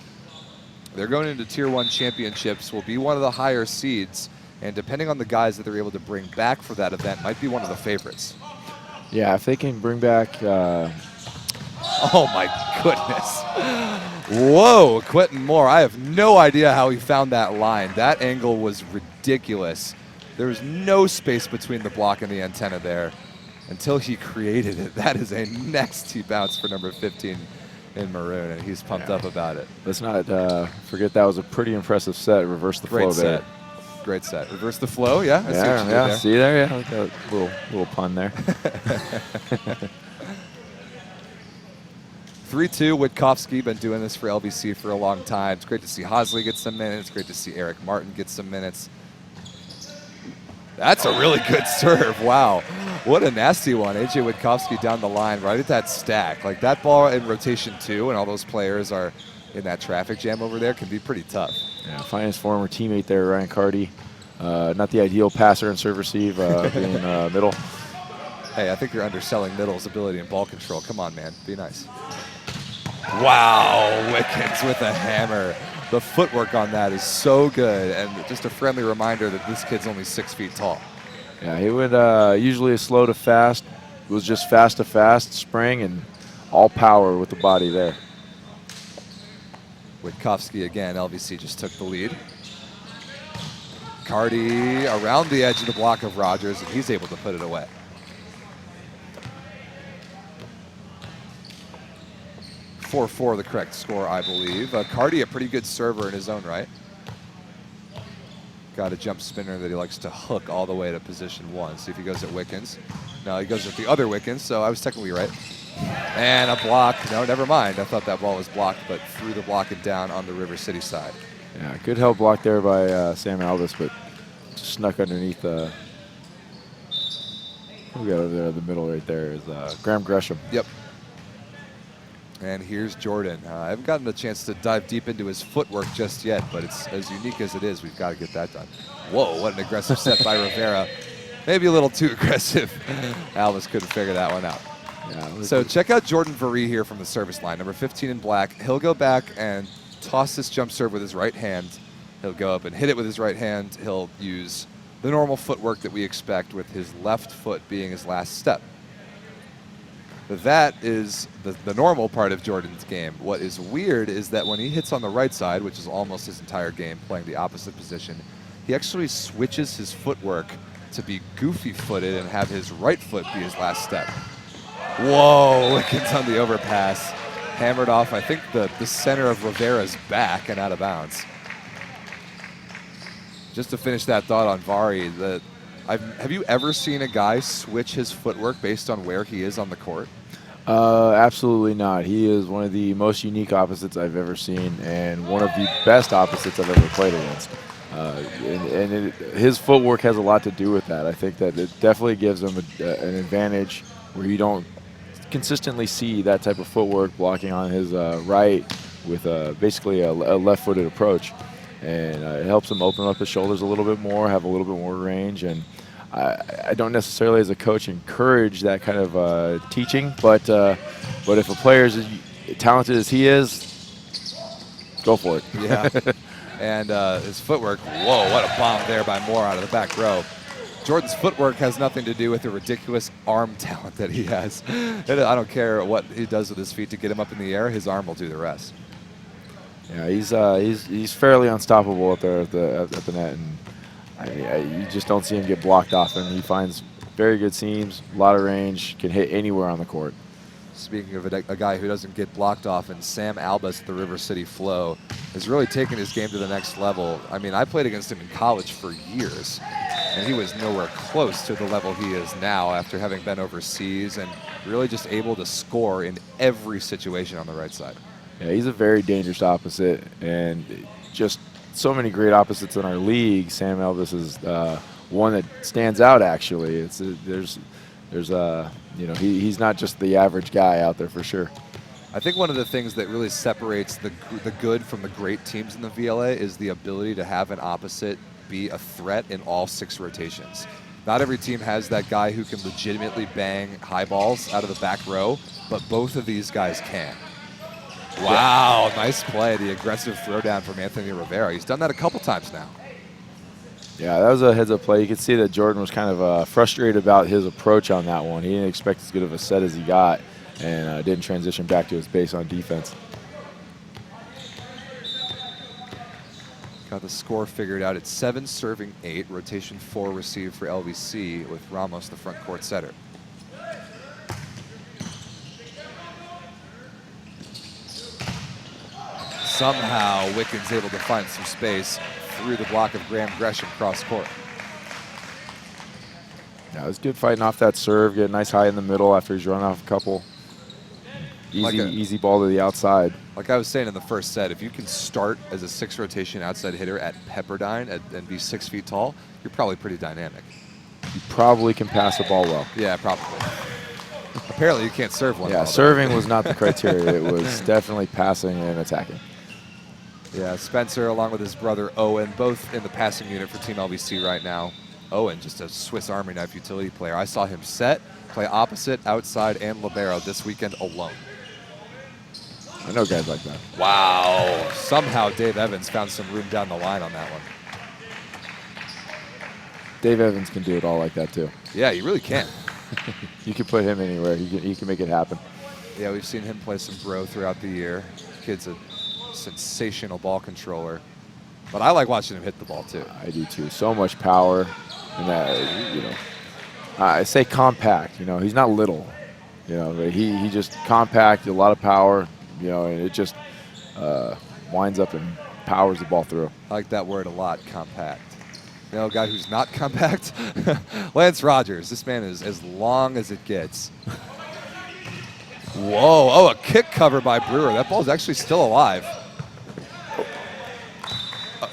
S1: They're going into Tier 1 championships, will be one of the higher seeds, and depending on the guys that they're able to bring back for that event, might be one of the favorites.
S3: Yeah, if they can bring back...
S1: Oh my goodness. Whoa, Quentin Moore. I have no idea how he found that line. That angle was ridiculous. There was no space between the block and the antenna there until he created it. That is a nasty bounce for number 15 in maroon, and he's pumped up about it.
S3: Let's not forget that was a pretty impressive set. Reverse the flow there.
S1: Great set. Reverse the flow, yeah. I see what you did there.
S3: See there? Yeah, like a little pun there.
S1: 3-2, Witkowski, been doing this for LVC for a long time. It's great to see Hosley get some minutes. Great to see Eric Martin get some minutes. That's a really good serve. Wow. What a nasty one. AJ Witkowski down the line right at that stack. Like that ball in rotation 2 and all those players are in that traffic jam over there can be pretty tough.
S3: Yeah, finest former teammate there, Ryan Carty. Not the ideal passer and serve receive, being middle.
S1: Hey, I think you're underselling Middle's ability in ball control. Come on, man. Be nice. Wow, Wickens with a hammer. The footwork on that is so good, and just a friendly reminder that this kid's only 6 feet tall.
S3: Yeah, he went usually a slow to fast. It was just fast to fast, spring, and all power with the body there.
S1: Witkowski again, LVC just took the lead. Carty around the edge of the block of Rogers, and he's able to put it away. 4-4 the correct score, I believe. Carty, a pretty good server in his own right. Got a jump spinner that he likes to hook all the way to position 1. See if he goes at Wickens. No, he goes at the other Wickens, so I was technically right. And a block. No, never mind. I thought that ball was blocked, but threw the block and down on the River City side.
S3: Yeah, good help block there by Sam Albus, but just snuck underneath. Who we got over there in the middle right there is Graham Gresham.
S1: Yep. And here's Jordan. I haven't gotten the chance to dive deep into his footwork just yet, but it's as unique as it is, we've got to get that done. Whoa, what an aggressive set by Rivera. Maybe a little too aggressive. Albus couldn't figure that one out. Yeah, so check out Jordan Varee here from the service line, number 15 in black. He'll go back and toss this jump serve with his right hand. He'll go up and hit it with his right hand. He'll use the normal footwork that we expect, with his left foot being his last step. That is the normal part of Jordan's game. What is weird is that when he hits on the right side, which is almost his entire game, playing the opposite position, he actually switches his footwork to be goofy-footed and have his right foot be his last step. Whoa, Wickens on the overpass. Hammered off, I think, the center of Rivera's back and out of bounds. Just to finish that thought on Vari, have you ever seen a guy switch his footwork based on where he is on the court?
S3: Absolutely not. He is one of the most unique opposites I've ever seen and one of the best opposites I've ever played against. His footwork has a lot to do with that. I think that it definitely gives him an advantage where you don't consistently see that type of footwork blocking on his right with basically a left-footed approach. And it helps him open up his shoulders a little bit more, have a little bit more range. And I don't necessarily, as a coach, encourage that kind of teaching. But if a player is as talented as he is, go for it.
S1: Yeah. And his footwork, whoa, what a bomb there by Moore out of the back row. Jordan's footwork has nothing to do with the ridiculous arm talent that he has. I don't care what he does with his feet to get him up in the air. His arm will do the rest.
S3: Yeah, he's fairly unstoppable up there at the net, and you just don't see him get blocked often. He finds very good seams, a lot of range, can hit anywhere on the court.
S1: Speaking of a guy who doesn't get blocked often, Sam Albus at the River City Flow has really taken his game to the next level. I mean, I played against him in college for years, and he was nowhere close to the level he is now after having been overseas and really just able to score in every situation on the right side.
S3: Yeah, he's a very dangerous opposite, and just so many great opposites in our league. Sam Albus is one that stands out. Actually, he's not just the average guy out there for sure.
S1: I think one of the things that really separates the good from the great teams in the VLA is the ability to have an opposite be a threat in all 6 rotations. Not every team has that guy who can legitimately bang high balls out of the back row, but both of these guys can. Wow, nice play. The aggressive throwdown from Anthony Rivera. He's done that a couple times now.
S3: Yeah, that was a heads-up play. You could see that Jordan was kind of frustrated about his approach on that one. He didn't expect as good of a set as he got, and didn't transition back to his base on defense.
S1: Got the score figured out. It's 7 serving 8, rotation 4 received for LVC with Ramos the front court setter. Somehow Wickens able to find some space through the block of Graham Gresham cross court.
S3: Yeah, it was good fighting off that serve, get a nice high in the middle after he's run off a couple. Easy ball to the outside.
S1: Like I was saying in the first set, if you can start as a 6 rotation outside hitter at Pepperdine and be 6 feet tall, you're probably pretty dynamic.
S3: You probably can pass the ball well.
S1: Yeah, probably. Apparently you can't serve one.
S3: Yeah, serving was not the criteria. It was definitely passing and attacking.
S1: Yeah, Spencer along with his brother Owen, both in the passing unit for Team LVC right now. Owen, just a Swiss Army knife utility player. I saw him set, play opposite, outside, and libero this weekend alone.
S3: I know guys like that.
S1: Wow. Somehow Dave Evans found some room down the line on that one.
S3: Dave Evans can do it all like that too.
S1: Yeah, he really can.
S3: You can put him anywhere. He can make it happen.
S1: Yeah, we've seen him play some bro throughout the year. Kid's a sensational ball controller. But I like watching him hit the ball too.
S3: I do too. So much power. And that, I say compact. He's not little. But he just compact, a lot of power. And it just winds up and powers the ball through.
S1: I like that word a lot, compact. A guy who's not compact? Lance Rogers. This man is as long as it gets. Whoa. Oh, a kick cover by Brewer. That ball's actually still alive.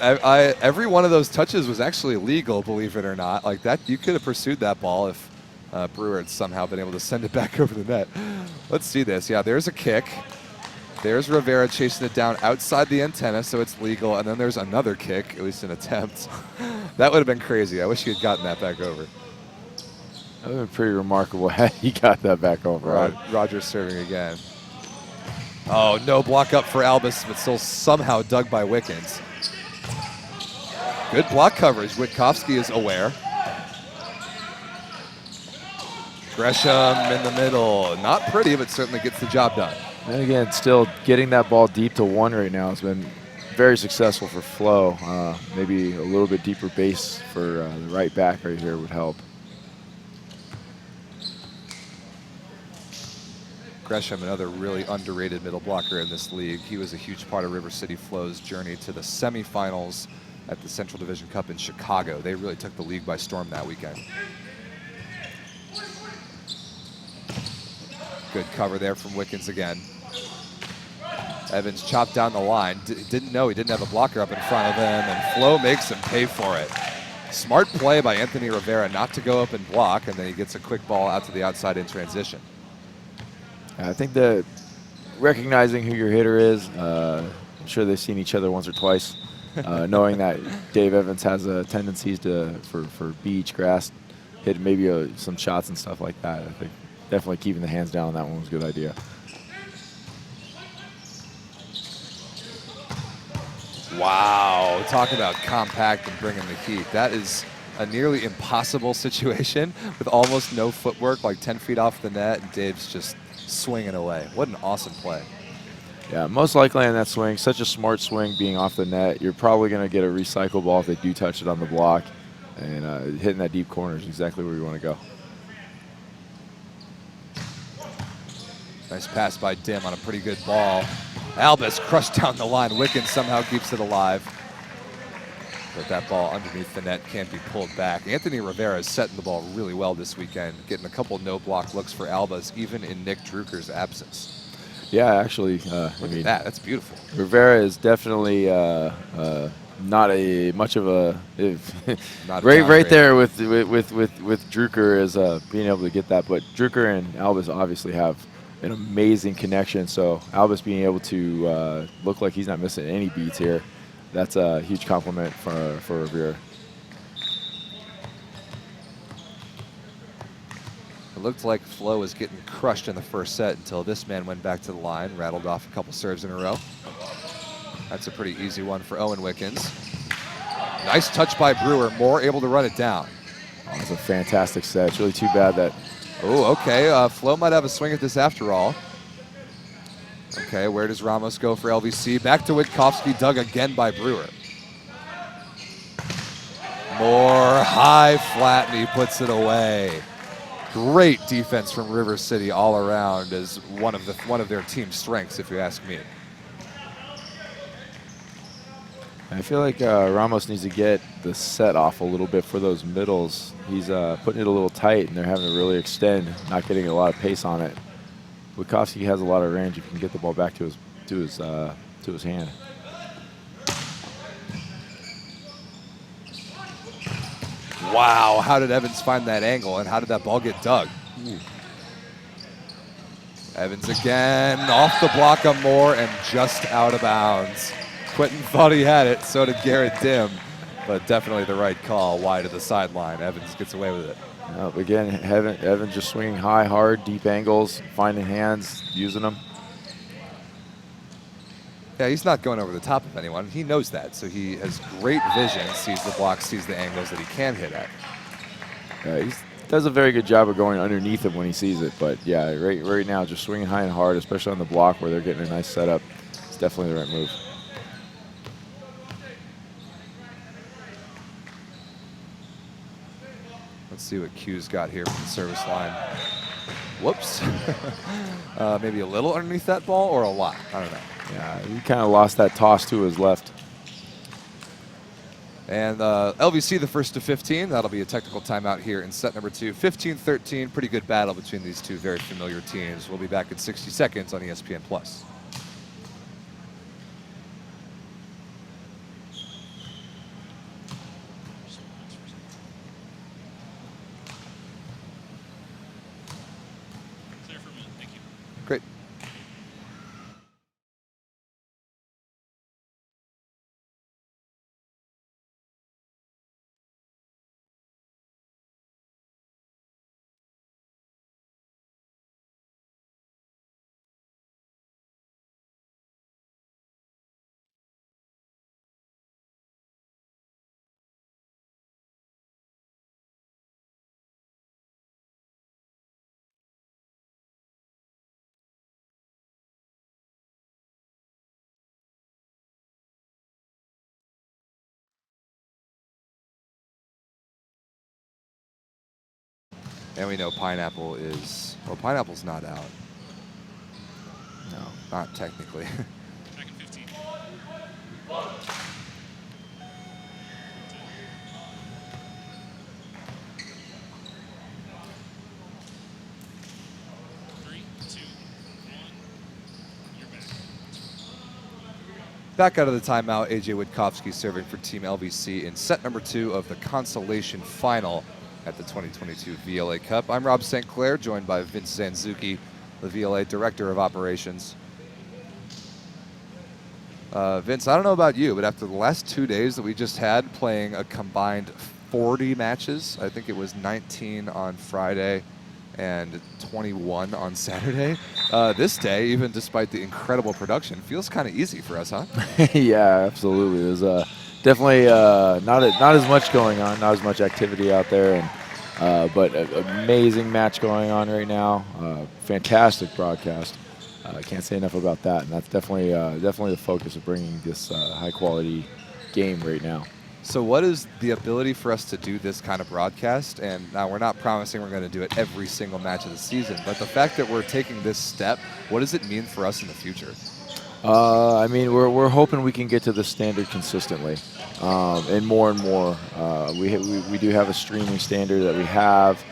S1: Every one of those touches was actually legal, believe it or not. Like that, you could have pursued that ball if Brewer had somehow been able to send it back over the net. Let's see this. Yeah, there's a kick. There's Rivera chasing it down outside the antenna, so it's legal. And then there's another kick, at least an attempt. That would have been crazy. I wish he had gotten that back over.
S3: That would have been pretty remarkable had he got that back over.
S1: Rogers serving again. Oh, no block up for Albus, but still somehow dug by Wickens. Good block coverage. Witkowski is aware. Gresham in the middle. Not pretty, but certainly gets the job done.
S3: And again, still getting that ball deep to one right now has been very successful for Flo. Maybe a little bit deeper base for the right back right here would help.
S1: Gresham, another really underrated middle blocker in this league. He was a huge part of River City Flo's journey to the semifinals at the Central Division Cup in Chicago. They really took the league by storm that weekend. Good cover there from Wickens again. Evans chopped down the line. Didn't know he didn't have a blocker up in front of him, and Flo makes him pay for it. Smart play by Anthony Rivera not to go up and block, and then he gets a quick ball out to the outside in transition.
S3: I think that recognizing who your hitter is, I'm sure they've seen each other once or twice. Knowing that Dave Evans has a tendencies for beach, grass, hit maybe some shots and stuff like that. I think definitely keeping the hands down on that one was a good idea.
S1: Wow, talk about compact and bringing the heat. That is a nearly impossible situation with almost no footwork, like 10 feet off the net, and Dave's just swinging away. What an awesome play.
S3: Yeah, most likely on that swing, such a smart swing being off the net, you're probably going to get a recycle ball if they do touch it on the block, and hitting that deep corner is exactly where you want to go.
S1: Nice pass by Dim on a pretty good ball. Albus crushed down the line. Wickens somehow keeps it alive. But that ball underneath the net can't be pulled back. Anthony Rivera is setting the ball really well this weekend, getting a couple no-block looks for Albus, even in Nick Drucker's absence.
S3: Yeah, actually.
S1: Look at that. That's beautiful.
S3: Rivera is definitely not a much of a right there with Drucker is being able to get that. But Drucker and Albus obviously have an amazing connection. So Albus being able to look like he's not missing any beats here, that's a huge compliment for Rivera.
S1: It looked like Flo was getting crushed in the first set until this man went back to the line, rattled off a couple serves in a row. That's a pretty easy one for Owen Wickens. Nice touch by Brewer, Moore able to run it down.
S3: Oh, it's a fantastic set. It's really too bad that.
S1: Oh, okay. Flo might have a swing at this after all. Okay, where does Ramos go for LVC? Back to Witkowski, dug again by Brewer. Moore high flat, and he puts it away. Great defense from River City all around, as one of their team's strengths, if you ask me.
S3: I feel like Ramos needs to get the set off a little bit for those middles. He's putting it a little tight, and they're having to really extend, not getting a lot of pace on it. Witkowski has a lot of range if he can get the ball back to his hand.
S1: Wow, how did Evans find that angle, and how did that ball get dug? Ooh. Evans again, off the block of Moore and just out of bounds. Quentin thought he had it, so did Garrett Dim, but definitely the right call, wide of the sideline. Evans gets away with it.
S3: Again, Evans just swinging high, hard, deep angles, finding hands, using them.
S1: Yeah, he's not going over the top of anyone. He knows that, so he has great vision, sees the block, sees the angles that he can hit at.
S3: He does a very good job of going underneath him when he sees it, but yeah, right now, just swinging high and hard, especially on the block where they're getting a nice setup. It's definitely the right move.
S1: Let's see what Q's got here from the service line. Whoops. Maybe a little underneath that ball or a lot. I don't know.
S3: Yeah, he kind of lost that toss to his left.
S1: And LVC the first to 15. That'll be a technical timeout here in set number 2. 15-13. Pretty good battle between these two very familiar teams. We'll be back in 60 seconds on ESPN+. And we know Pineapple is, well, Pineapple's not out. No, not technically.
S4: Back in 15. 3, 2, 1. You're back.
S1: Back out of the timeout, AJ Witkowski serving for Team LVC in set number 2 of the Consolation final at the 2022 VLA Cup. I'm Rob St. Clair, joined by Vince Zanzuki, the VLA Director of Operations. Vince, I don't know about you, but after the last 2 days that we just had playing a combined 40 matches, I think it was 19 on Friday and 21 on Saturday. This day, even despite the incredible production, feels kind of easy for us, huh?
S3: Yeah, absolutely. There's definitely not as much going on, not as much activity out there, and but an amazing match going on right now. Fantastic broadcast. I can't say enough about that, and that's definitely the focus of bringing this high quality game right now.
S1: So what is the ability for us to do this kind of broadcast? And now we're not promising we're going to do it every single match of the season, but the fact that we're taking this step, what does it mean for us in the future?
S3: I mean, we're hoping we can get to this standard consistently, and more. We do have a streaming standard that we have,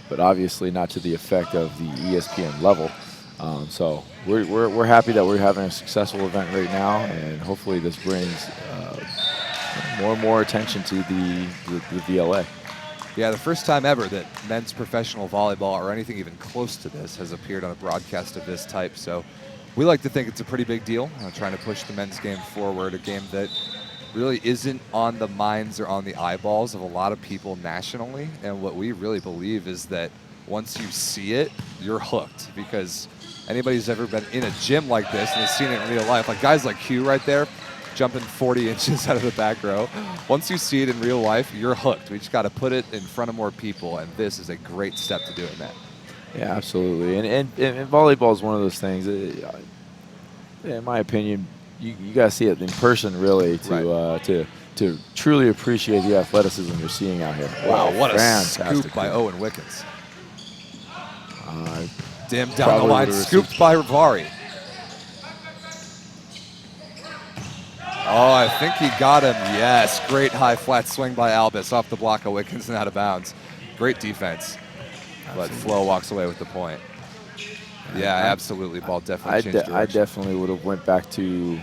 S3: but obviously not to the effect of the ESPN level. So we're happy that we're having a successful event right now, and hopefully this brings more and more attention to the VLA.
S1: Yeah, the first time ever that men's professional volleyball or anything even close to this has appeared on a broadcast of this type. So we like to think it's a pretty big deal, trying to push the men's game forward, a game that really isn't on the minds or on the eyeballs of a lot of people nationally. And what we really believe is that once you see it, you're hooked, because anybody who's ever been in a gym like this and has seen it in real life, like guys like Hugh right there, jumping 40 inches out of the back row. Once you see it in real life, you're hooked. We just got to put it in front of more people, and this is a great step to doing that.
S3: Yeah, absolutely. And volleyball is one of those things, in my opinion, you got to see it in person really to truly appreciate the athleticism you're seeing out here.
S1: Wow, what a
S3: fantastic
S1: scoop by Owen Wickens. Dim down the
S3: probably
S1: line,
S3: would've
S1: scooped by Vari. Oh, I think he got him. Yes, great high flat swing by Albus off the block of Wickens and out of bounds. Great defense. But Flo walks away with the point. Yeah, absolutely. Ball definitely changed direction.
S3: I definitely would have went back to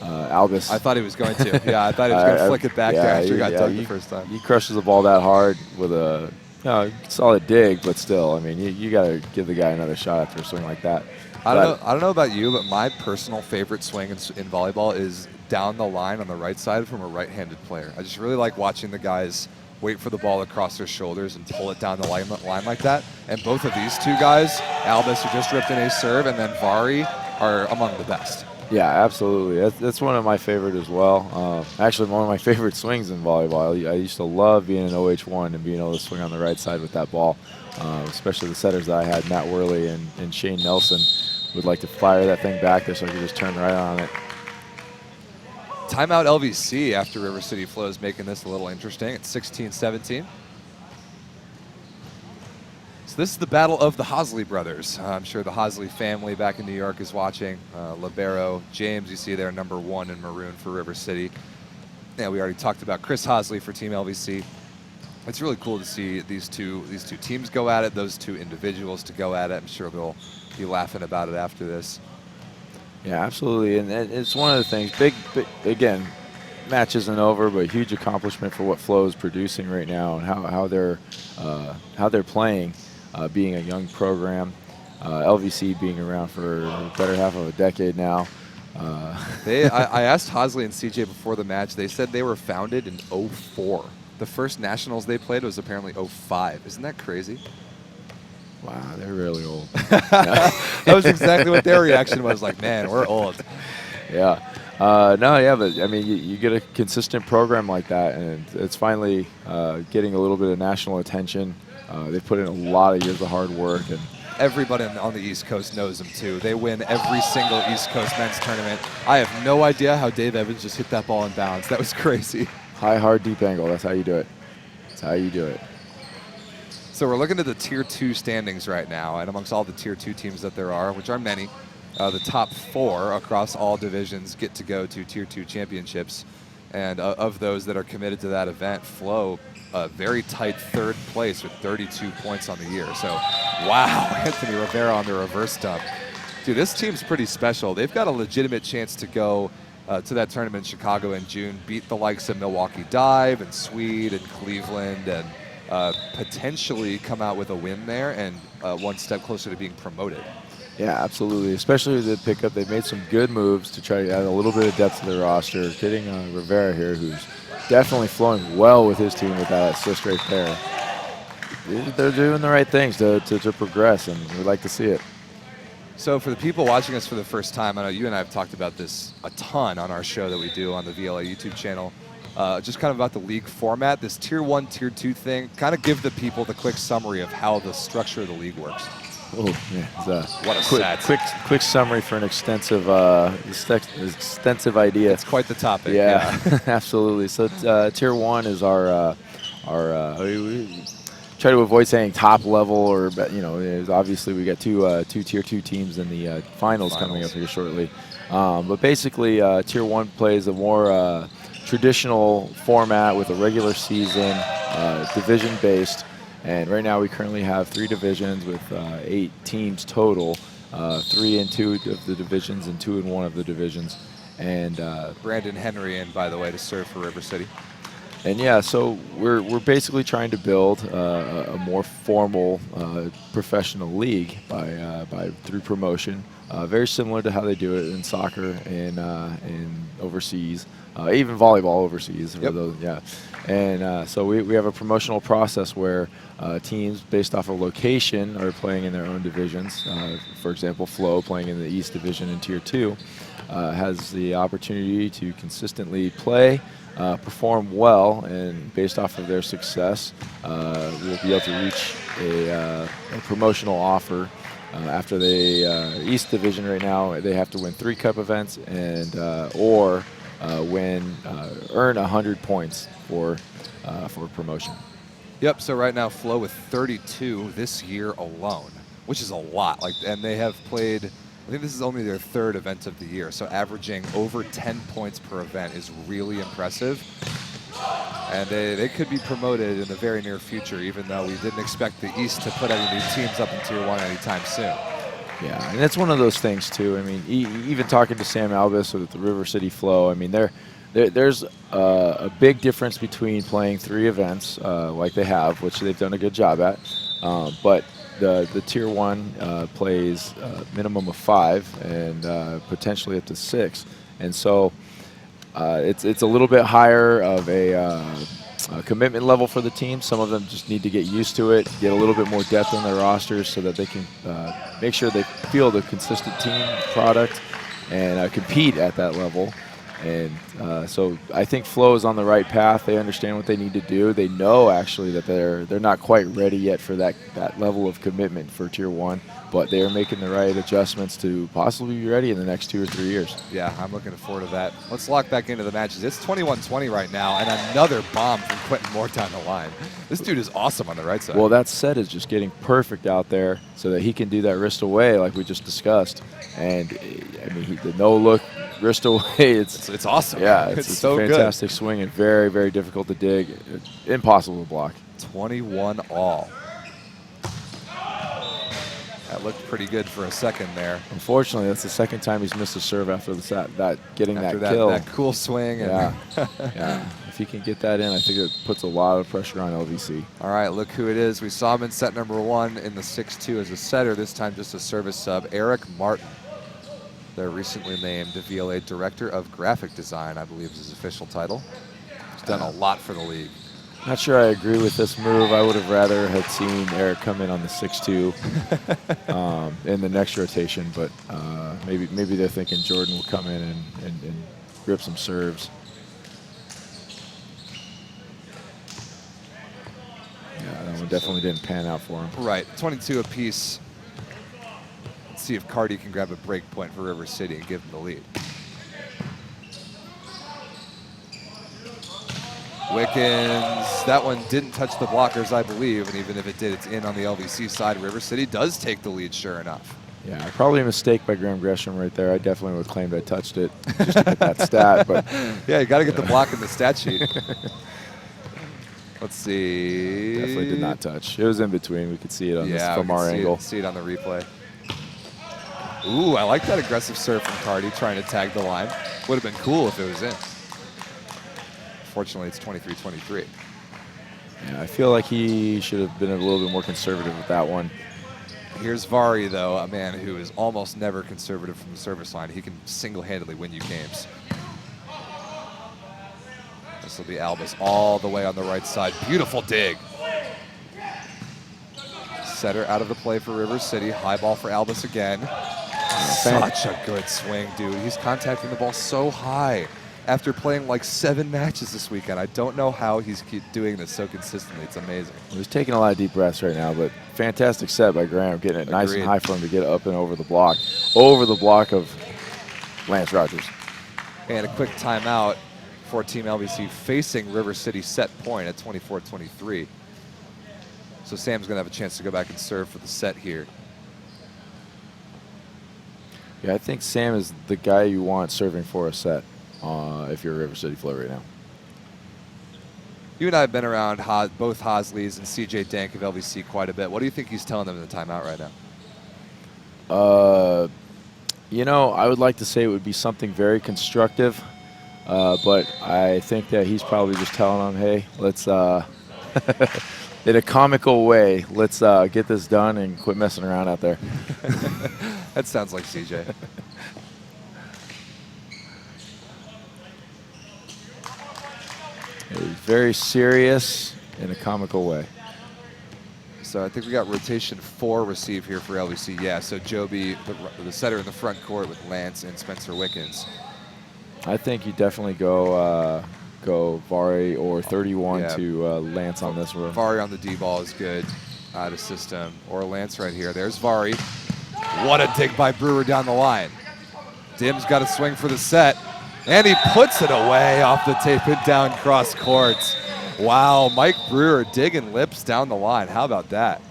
S3: Albus.
S1: I thought he was going to. Yeah, I thought he was going to flick it back there after he got dug the first time.
S3: He crushes the ball that hard with a solid dig, but still, I mean, you got to give the guy another shot after a swing like that.
S1: I don't know about you, but my personal favorite swing in volleyball is down the line on the right side from a right-handed player. I just really like watching the guys wait for the ball to cross their shoulders and pull it down the line like that. And both of these two guys, Albus, who just ripped in a serve, and then Vari, are among the best.
S3: Yeah, absolutely. That's one of my favorite as well. Actually, one of my favorite swings in volleyball. I used to love being an OH1 and being able to swing on the right side with that ball, especially the setters that I had, Matt Worley and Shane Nelson, would like to fire that thing back there so I could just turn right on it.
S1: Timeout LVC after River City Flows, making this a little interesting. It's 16-17. So this is the battle of the Hosley brothers. I'm sure the Hosley family back in New York is watching. Libero, James, you see there, number 1 in maroon for River City. Yeah, we already talked about Chris Hosley for Team LVC. It's really cool to see these two teams go at it, those two individuals to go at it. I'm sure they'll be laughing about it after this.
S3: Yeah, absolutely, and it's one of the things. Big again, match isn't over, but huge accomplishment for what Flo is producing right now and how they're playing, being a young program. LVC being around for the better half of a decade now.
S1: I asked Hosley and CJ before the match. They said they were founded in 04. The first nationals they played was apparently 05. Isn't that crazy?
S3: Wow, they're really old.
S1: That was exactly what their reaction was, like, man, we're old.
S3: Yeah. But I mean, you get a consistent program like that, and it's finally getting a little bit of national attention. They've put in a lot of years of hard work. And
S1: everybody on the East Coast knows them, too. They win every single East Coast men's tournament. I have no idea how Dave Evans just hit that ball in bounds. That was crazy.
S3: High, hard, deep angle. That's how you do it. That's how you do it.
S1: So we're looking at the Tier 2 standings right now, and amongst all the Tier 2 teams that there are, which are many, the top 4 across all divisions get to go to Tier 2 championships. And of those that are committed to that event, Flo, very tight 3rd place with 32 points on the year. So, wow, Anthony Rivera on the reverse dump. Dude, this team's pretty special. They've got a legitimate chance to go to that tournament in Chicago in June, beat the likes of Milwaukee Dive and Swede and Cleveland, and potentially come out with a win there and one step closer to being promoted.
S3: Yeah, absolutely. Especially with the pickup, they've made some good moves to try to add a little bit of depth to their roster. Getting Rivera here, who's definitely flowing well with his team with that assist right there. They're doing the right things to progress, and we'd like to see it.
S1: So for the people watching us for the first time, I know you and I have talked about this a ton on our show that we do on the VLA YouTube channel. Just kind of about the league format, this Tier 1, Tier 2 thing. Kind of give the people the quick summary of how the structure of the league works.
S3: Oh, yeah.
S1: What a set.
S3: Quick summary for an extensive idea.
S1: It's quite the topic.
S3: Yeah, absolutely. So Tier 1 is our we try to avoid saying top level, or obviously we got two Tier 2 teams in the finals coming up here shortly. But basically, Tier 1 plays a more traditional format with a regular season, division-based. And right now we currently have 3 divisions with 8 teams total, 3 in 2 of the divisions and 2 in 1 of the divisions. And
S1: Brandon Henry in, by the way, to serve for River City.
S3: And yeah, so we're basically trying to build a more formal professional league through promotion, very similar to how they do it in soccer and overseas, even volleyball overseas.
S1: Yep.
S3: Yeah, and so we have a promotional process where teams based off of location are playing in their own divisions. For example, Flo playing in the East Division in Tier 2 has the opportunity to consistently play. Perform well, and based off of their success, we'll be able to reach a promotional offer. After the East Division right now, they have to win 3 cup events and or earn 100 points for promotion.
S1: Yep. So right now, Flo with 32 this year alone, which is a lot. And they have played. I think this is only their 3rd event of the year, so averaging over 10 points per event is really impressive. And they could be promoted in the very near future, even though we didn't expect the East to put any new teams up in Tier 1 anytime soon.
S3: Yeah, and that's one of those things, too. I mean, even talking to Sam Albus with the River City Flow, I mean, there's a big difference between playing 3 events like they have, which they've done a good job at, but the Tier 1 plays a minimum of 5 and potentially up to 6. And so it's a little bit higher of a commitment level for the team. Some of them just need to get used to it, get a little bit more depth on their rosters so that they can make sure they feel the consistent team product and compete at that level. And so I think Flo is on the right path. They understand what they need to do. They know actually that they're not quite ready yet for that level of commitment for Tier 1, but they are making the right adjustments to possibly be ready in the next 2 or 3 years.
S1: Yeah, I'm looking forward to that. Let's lock back into the matches. It's 21-20 right now, and another bomb from Quentin Moore down the line. This dude is awesome on the right side.
S3: Well, that set is just getting perfect out there so that he can do that wrist away like we just discussed. And, I mean, the no-look wrist away,
S1: it's awesome.
S3: Yeah, it's
S1: so
S3: a fantastic swing and very, very difficult to dig. Impossible to block.
S1: 21 all. That looked pretty good for a second there.
S3: Unfortunately, that's the 2nd time he's missed a serve after that kill.
S1: That cool swing. And
S3: yeah. Yeah. If he can get that in, I think it puts a lot of pressure on LVC.
S1: All right, look who it is. We saw him in set number 1 in the 6-2 as a setter, this time just a service sub, Eric Martin. Their recently named VLA Director of Graphic Design, I believe is his official title. He's done a lot for the league.
S3: Not sure I agree with this move. I would have rather had seen Eric come in on the 6-2 in the next rotation, but maybe they're thinking Jordan will come in and grip some serves. Yeah, that one definitely didn't pan out for him.
S1: Right, 22 apiece. Let's see if Cardi can grab a break point for River City and give them the lead. Wickens, that one didn't touch the blockers, I believe, and even if it did, it's in on the LVC side. River City does take the lead, sure enough.
S3: Yeah, probably a mistake by Graham Gresham right there. I definitely would have claimed I touched it just to get that stat. But
S1: yeah, you got to get the block in the stat sheet. Let's see.
S3: Definitely did not touch. It was in between. We could see it on this, from our angle.
S1: See it on the replay. Ooh, I like that aggressive serve from Cardi trying to tag the line. Would have been cool if it was in. Fortunately, it's 23-23.
S3: Yeah, I feel like he should have been a little bit more conservative with that one.
S1: Here's Vari, though, a man who is almost never conservative from the service line. He can single-handedly win you games. This will be Albus all the way on the right side. Beautiful dig. Setter out of the play for River City. High ball for Albus again. Such a good swing, dude. He's contacting the ball so high after playing like 7 matches this weekend. I don't know how he's keep doing this so consistently. It's amazing.
S3: He's taking a lot of deep breaths right now, but fantastic set by Graham, getting it nice and high for him to get up and over the block. Over the block of Lance Rogers.
S1: And a quick timeout for Team LVC facing River City set point at 24-23. So Sam's going to have a chance to go back and serve for the set here.
S3: Yeah, I think Sam is the guy you want serving for a set if you're a River City Flow right now.
S1: You and I have been around both Hosleys and CJ Dank of LVC quite a bit. What do you think he's telling them in the timeout right now?
S3: You know, I would like to say it would be something very constructive, but I think that he's probably just telling them, hey, let's, in a comical way, let's get this done and quit messing around out there.
S1: That sounds like CJ.
S3: He's very serious in a comical way.
S1: So I think we got rotation 4 receive here for LVC. Yeah, so Joby, the setter in the front court with Lance and Spencer Wickens.
S3: I think you definitely go Vari or 31 to Lance on this one.
S1: Vari on the D-ball is good out of system. Or Lance right here. There's Vari. What a dig by Brewer down the line. Dim's got a swing for the set. And he puts it away off the tape and down cross court. Wow, Mike Brewer digging lips down the line. How about that?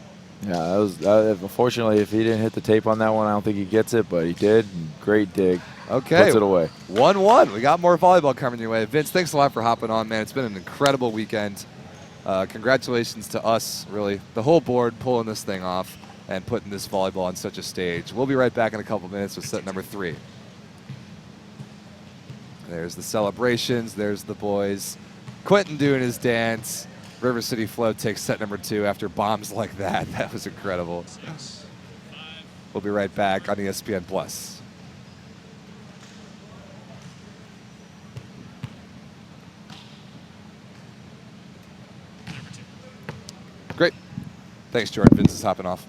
S3: Yeah, that was unfortunately, if he didn't hit the tape on that one, I don't think he gets it, but he did. Great dig.
S1: Okay.
S3: Puts it away.
S1: 1-1. We got more volleyball coming your way. Vince, thanks a lot for hopping on, man. It's been an incredible weekend. Congratulations to us, really, the whole board pulling this thing off and putting this volleyball on such a stage. We'll be right back in a couple minutes with set number 3. There's the celebrations. There's the boys. Quentin doing his dance. River City Flow takes set number 2 after bombs like that. That was incredible. We'll be right back on ESPN Plus. Great. Thanks, Jordan. Vince is hopping off.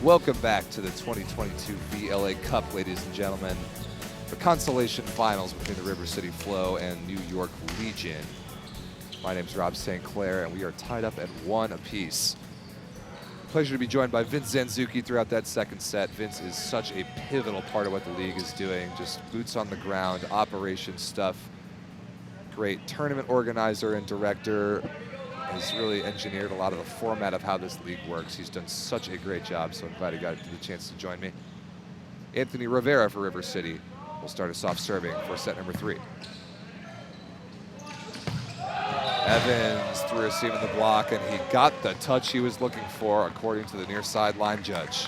S1: Welcome back to the 2022 VLA Cup, ladies and gentlemen. The Consolation Finals between the River City Flow and New York Legion. My name's Rob St. Clair, and we are tied up at 1 apiece. Pleasure to be joined by Vince Zanzuki throughout that second set. Vince is such a pivotal part of what the league is doing, just boots on the ground, operation stuff. Great tournament organizer and director. Has really engineered a lot of the format of how this league works. He's done such a great job, so I'm glad he got the chance to join me. Anthony Rivera for River City will start us off serving for set number 3. Evans threw a seam in the block, and he got the touch he was looking for, according to the near sideline judge.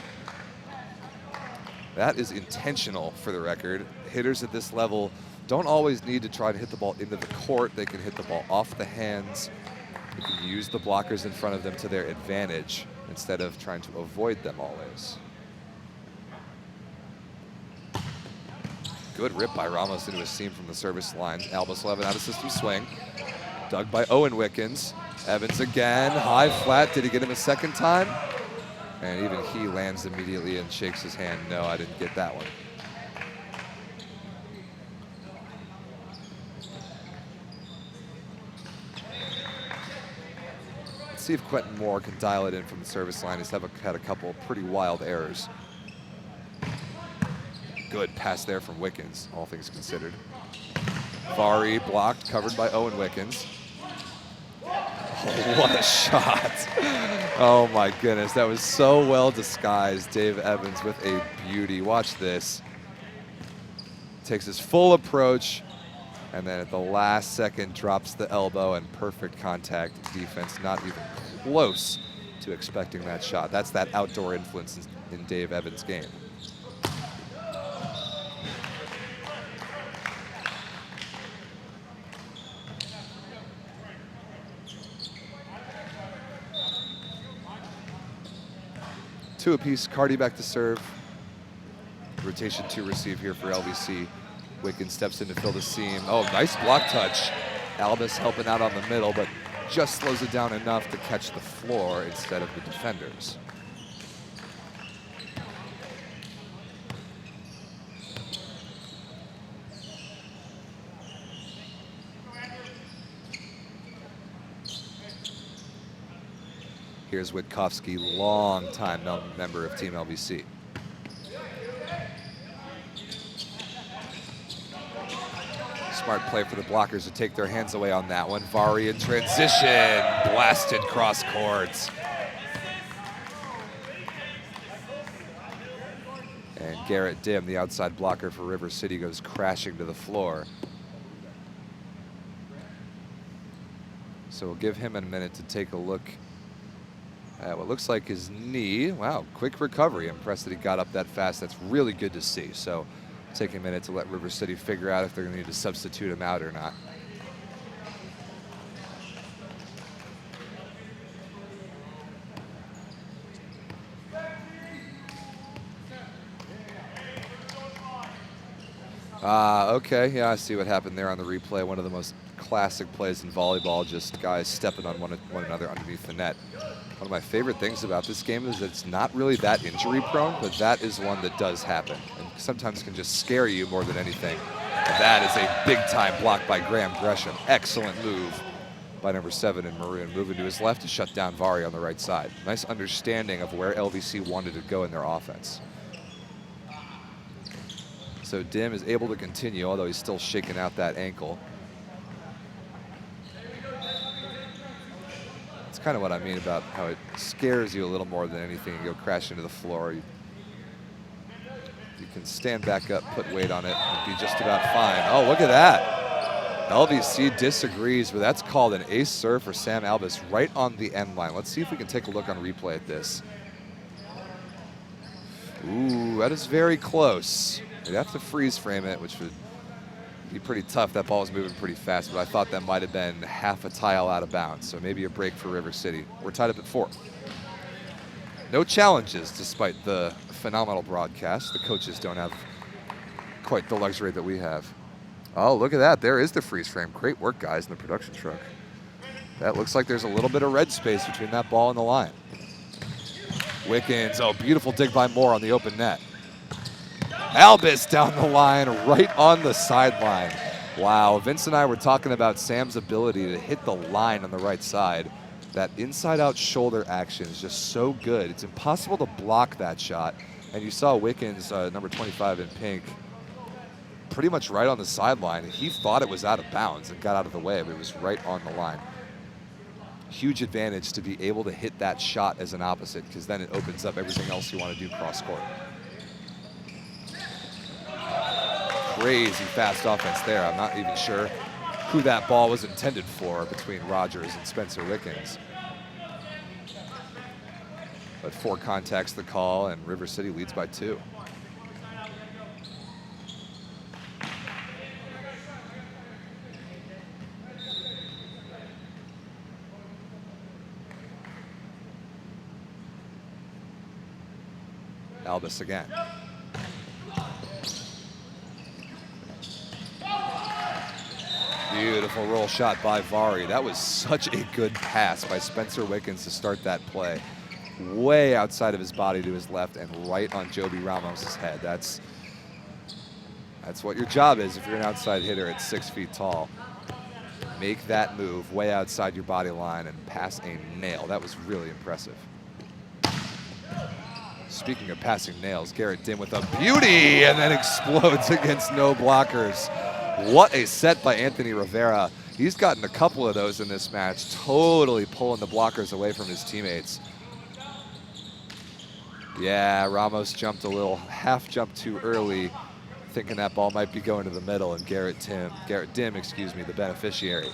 S1: That is intentional, for the record. Hitters at this level don't always need to try to hit the ball into the court. They can hit the ball off the hands. They can use the blockers in front of them to their advantage instead of trying to avoid them always. Good rip by Ramos into a seam from the service line. Albus will have an out-of-system swing. Dug by Owen Wickens. Evans again, high flat. Did he get him a second time? And even he lands immediately and shakes his hand. No, I didn't get that one. Let's see if Quentin Moore can dial it in from the service line. He's had a couple pretty wild errors. Good pass there from Wickens, all things considered. Vari blocked, covered by Owen Wickens. Oh, what a shot. Oh my goodness, that was so well disguised. Dave Evans with a beauty. Watch this. Takes his full approach, and then at the last second drops the elbow, and perfect contact. Defense not even close to expecting that shot. That's that outdoor influence in Dave Evans' game. Two apiece, Cardi back to serve. Rotation 2 receive here for LVC. Wickens steps in to fill the seam. Oh, nice block touch. Albus helping out on the middle, but just slows it down enough to catch the floor instead of the defenders. Here's Witkowski, long-time member of Team LVC. Smart play for the blockers to take their hands away on that one. Vari in transition, blasted cross courts. And Garrett Dim, the outside blocker for River City, goes crashing to the floor. So we'll give him a minute to take a look at what looks like his knee. Wow, quick recovery. Impressed that he got up that fast. That's really good to see. So take a minute to let River City figure out if they're going to need to substitute him out or not. Okay, yeah, I see what happened there on the replay. One of the most classic plays in volleyball, just guys stepping on one another underneath the net. One of my favorite things about this game is that it's not really that injury prone, but that is one that does happen and sometimes can just scare you more than anything. And that is a big time block by Graham Gresham. Excellent move by number 7 in maroon. Moving to his left to shut down Vari on the right side. Nice understanding of where LVC wanted to go in their offense. So Dim is able to continue, although he's still shaking out that ankle. It's kind of what I mean about how it scares you a little more than anything. You go crash into the floor. You can stand back up, put weight on it, and be just about fine. Oh, look at that. LVC disagrees, but that's called an ace serve for Sam Albus right on the end line. Let's see if we can take a look on replay at this. Ooh, that is very close. You'd have to freeze frame it, which would be pretty tough. That ball was moving pretty fast, but I thought that might have been half a tile out of bounds, so maybe a break for River City. We're tied up at 4. No challenges, despite the phenomenal broadcast. The coaches don't have quite the luxury that we have. Oh, look at that. There is the freeze frame. Great work, guys, in the production truck. That looks like there's a little bit of red space between that ball and the line. Wickens, oh, beautiful dig by Moore on the open net. Albus down the line, right on the sideline. Wow, Vince and I were talking about Sam's ability to hit the line on the right side. That inside-out shoulder action is just so good. It's impossible to block that shot. And you saw Wickens, number 25 in pink, pretty much right on the sideline. He thought it was out of bounds and got out of the way, but it was right on the line. Huge advantage to be able to hit that shot as an opposite, because then it opens up everything else you want to do cross-court. Crazy fast offense there. I'm not even sure who that ball was intended for between Rogers and Spencer Wickens. But 4 contacts the call, and River City leads by 2. Albus again. Beautiful roll shot by Vari. That was such a good pass by Spencer Wickens to start that play. Way outside of his body to his left and right on Joby Ramos' head. That's what your job is if you're an outside hitter at 6 feet tall. Make that move way outside your body line and pass a nail. That was really impressive. Speaking of passing nails, Garrett Dim with a beauty and then explodes against no blockers. What a set by Anthony Rivera. He's gotten a couple of those in this match, totally pulling the blockers away from his teammates. Yeah, Ramos jumped a little, half jumped too early, thinking that ball might be going to the middle, and Garrett Dim, excuse me, the beneficiary.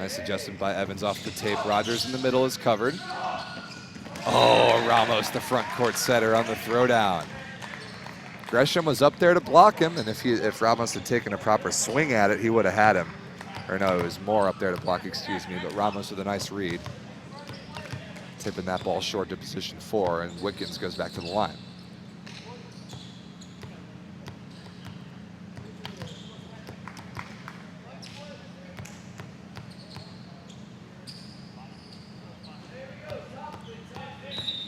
S1: Nice adjustment by Evans off the tape. Rogers in the middle is covered. Oh, Ramos, the front court setter on the throwdown. Gresham was up there to block him, and if Ramos had taken a proper swing at it, he would have had him. Or no, it was Moore up there to block, excuse me, but Ramos with a nice read. Tipping that ball short to position 4, and Wickens goes back to the line.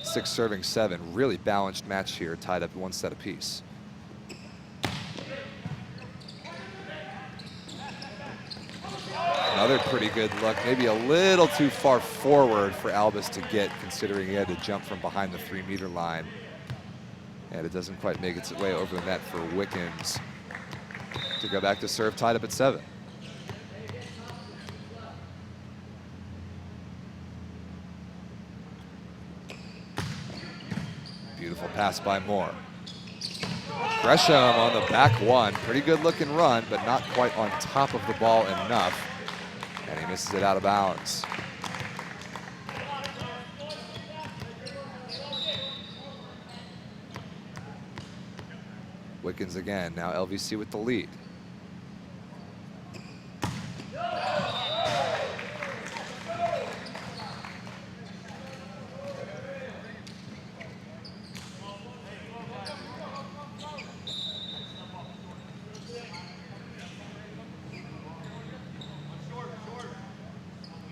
S1: Six serving 7, really balanced match here, tied up 1 set apiece. Another pretty good look, maybe a little too far forward for Albus to get, considering he had to jump from behind the 3-meter line. And it doesn't quite make its way over the net for Wickens to go back to serve, tied up at 7. Beautiful pass by Moore. Gresham on the back 1. Pretty good looking run, but not quite on top of the ball enough. And he misses it out of bounds. Wickens again, now LVC with the lead.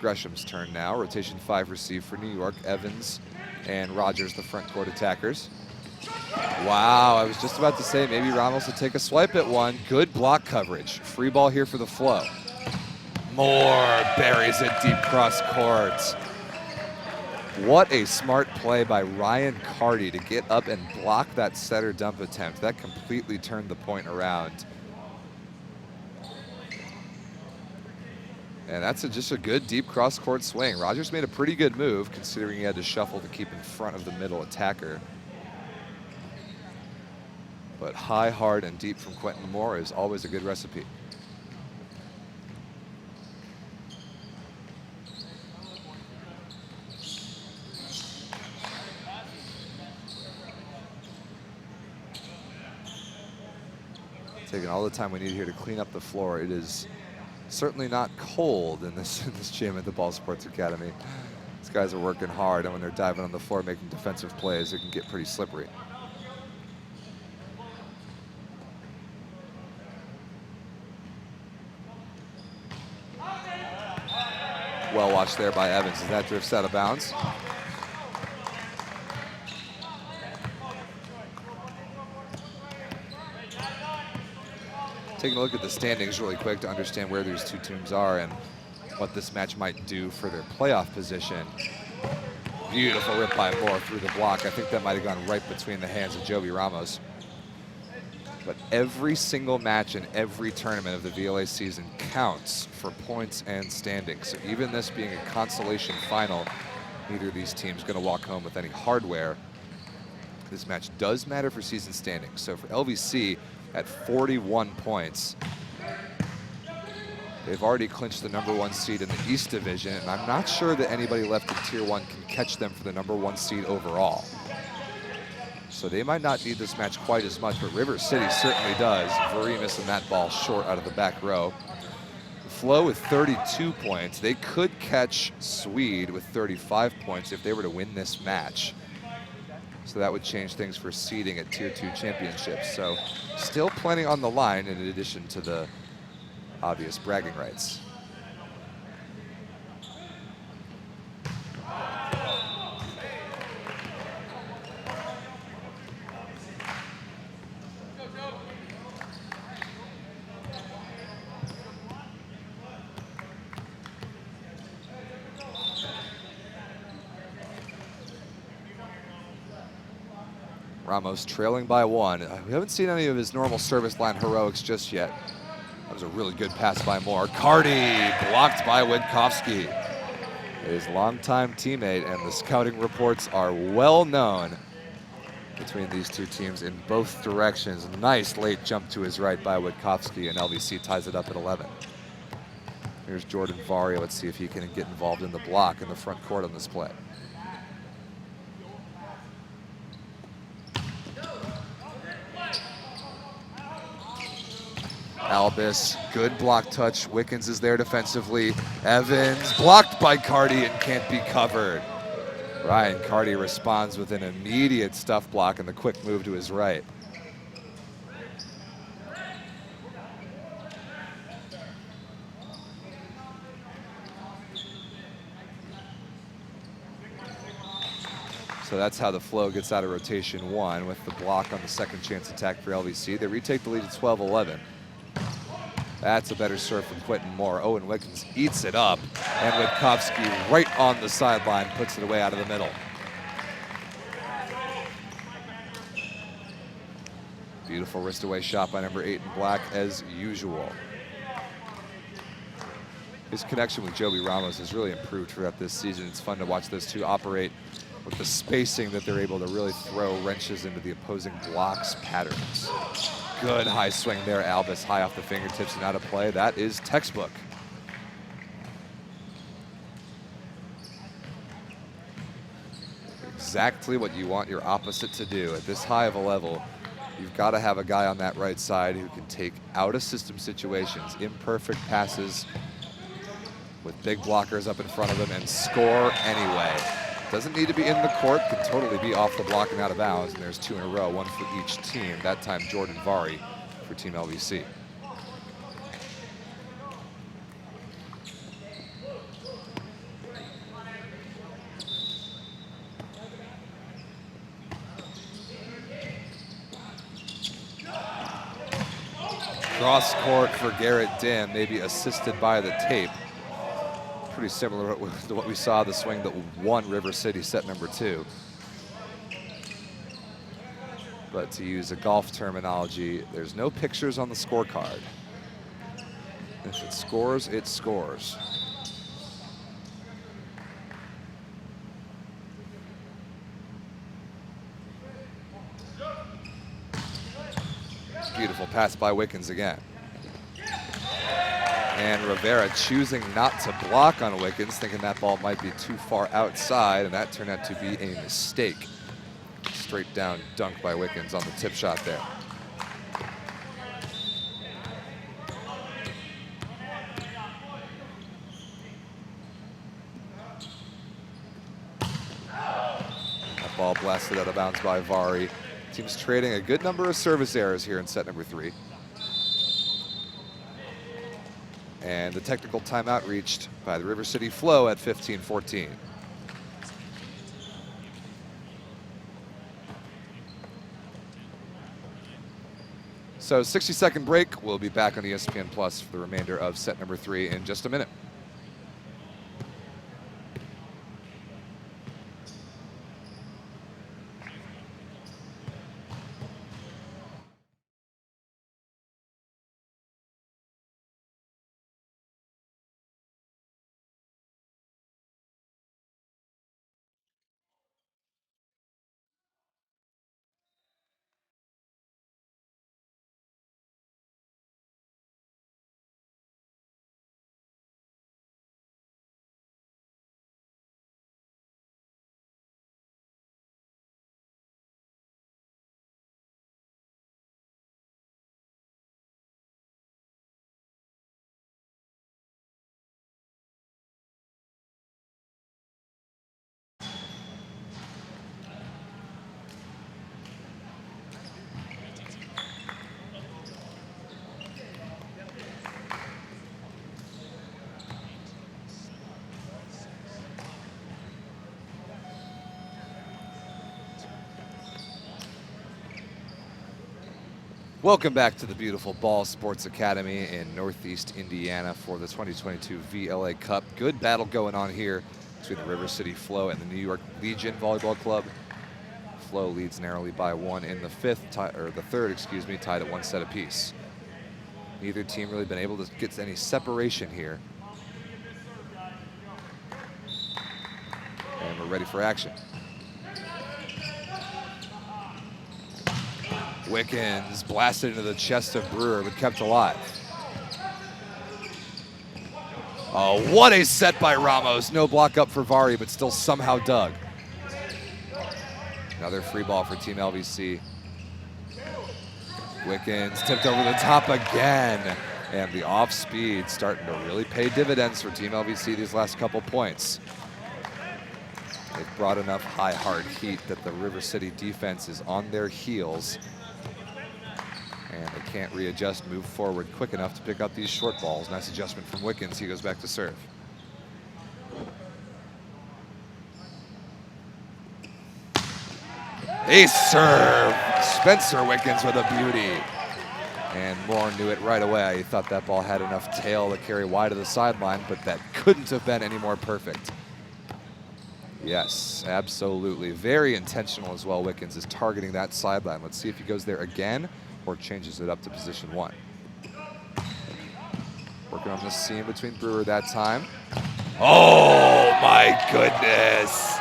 S1: Gresham's turn now. Rotation 5 received for New York. Evans and Rogers, the front court attackers. Wow, I was just about to say maybe Ramos will take a swipe at one. Good block coverage. Free ball here for the flow. Moore buries it deep cross court. What a smart play by Ryan Carty to get up and block that setter dump attempt. That completely turned the point around. And that's just a good deep cross-court swing. Rogers made a pretty good move, considering he had to shuffle to keep in front of the middle attacker. But high, hard, and deep from Quentin Moore is always a good recipe. Taking all the time we need here to clean up the floor. It is certainly not cold in this gym at the Ball Sports Academy. These guys are working hard, and when they're diving on the floor making defensive plays, it can get pretty slippery. well watched there by Evans as that drifts out of bounds. Taking a look at the standings really quick to understand where these two teams are and what this match might do for their playoff position. Beautiful rip by Moore through the block. I think that might have gone right between the hands of Joby Ramos. But every single match in every tournament of the VLA season counts for points and standings. So even this being a consolation final, neither of these teams going to walk home with any hardware. This match does matter for season standings. So for LVC at 41 points, they've already clinched the #1 seed in the East Division, and I'm not sure that anybody left in Tier 1 can catch them for the #1 seed overall. So they might not need this match quite as much, but River City certainly does. Vari missing that ball short out of the back row. Flo with 32 points. They could catch Swede with 35 points if they were to win this match. So that would change things for seeding at Tier 2 championships. So still plenty on the line in addition to the obvious bragging rights. Ramos trailing by 1. We haven't seen any of his normal service line heroics just yet. That was a really good pass by Moore. Cardi blocked by Witkowski. His longtime teammate, and the scouting reports are well known between these two teams in both directions. Nice late jump to his right by Witkowski, and LVC ties it up at 11. Here's Jordan Vari. Let's see if he can get involved in the block in the front court on this play. Albus, good block touch. Wickens is there defensively. Evans blocked by Cardi and can't be covered. Ryan Cardi responds with an immediate stuff block and the quick move to his right. So that's how the flow gets out of rotation 1 with the block on the second chance attack for LVC. They retake the lead at 12-11. That's a better serve from Quentin Moore. Owen Wickens eats it up, and Witkowski right on the sideline puts it away out of the middle. Beautiful wrist away shot by number 8 in black as usual. His connection with Joby Ramos has really improved throughout this season. It's fun to watch those two operate with the spacing that they're able to really throw wrenches into the opposing blocks patterns. Good high swing there, Albus, high off the fingertips and out of play. That is textbook. Exactly what you want your opposite to do. At this high of a level, you've got to have a guy on that right side who can take out of system situations, imperfect passes with big blockers up in front of him and score anyway. Doesn't need to be in the court, can totally be off the block and out of bounds, and there's 2 in a row, 1 for each team. That time Jordan Vari for Team LVC. Cross court for Garrett Dim, maybe assisted by the tape. Pretty similar to what we saw the swing that won River City set number 2. But to use a golf terminology, there's no pictures on the scorecard. If it scores, it scores. Beautiful pass by Wickens again. And Rivera choosing not to block on Wickens, thinking that ball might be too far outside, and that turned out to be a mistake. Straight down dunk by Wickens on the tip shot there. That ball blasted out of bounds by Vari. Team's trading a good number of service errors here in set number 3. And the technical timeout reached by the River City Flow at 15-14. So 60-second break. We'll be back on ESPN Plus for the remainder of set number 3 in just a minute. Welcome back to the beautiful Ball Sports Academy in Northeast Indiana for the 2022 VLA Cup. Good battle going on here between the River City Flow and the New York Legion Volleyball Club. Flow leads narrowly by 1 in the third, tied at 1 set apiece. Neither team really been able to get any separation here. And we're ready for action. Wickens blasted into the chest of Brewer, but kept alive. Oh, what a set by Ramos. No block up for Vari, but still somehow dug. Another free ball for Team LVC. Wickens tipped over the top again. And the off speed starting to really pay dividends for Team LVC these last couple points. They've brought enough high hard heat that the River City defense is on their heels. And they can't readjust, move forward quick enough to pick up these short balls. Nice adjustment from Wickens. He goes back to serve. Ace serve. Spencer Wickens with a beauty. And Moore knew it right away. He thought that ball had enough tail to carry wide of the sideline, but that couldn't have been any more perfect. Yes, absolutely. Very intentional as well. Wickens is targeting that sideline. Let's see if he goes there again or changes it up to position 1. Working on the seam between Brewer that time. Oh my goodness.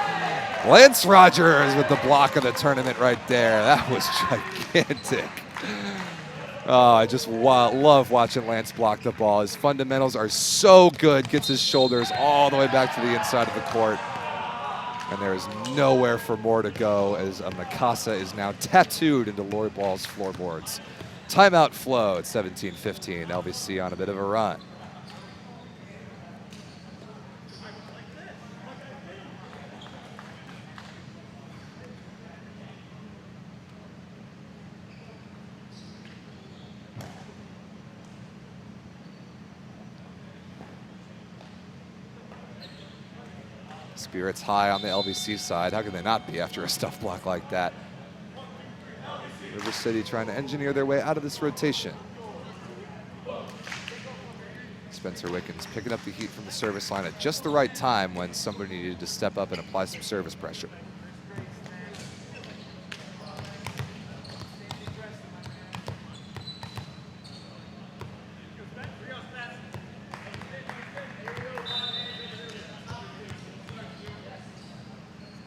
S1: Lance Rogers with the block of the tournament right there. That was gigantic. Oh, I just love watching Lance block the ball. His fundamentals are so good. Gets his shoulders all the way back to the inside of the court. And there is nowhere for more to go as a Mikasa is now tattooed into Lori Ball's floorboards. Timeout Flow at 17-15. LVC on a bit of a run. Spirits high on the LVC side. How can they not be after a stuff block like that? River City trying to engineer their way out of this rotation. Spencer Wickens picking up the heat from the service line at just the right time when somebody needed to step up and apply some service pressure.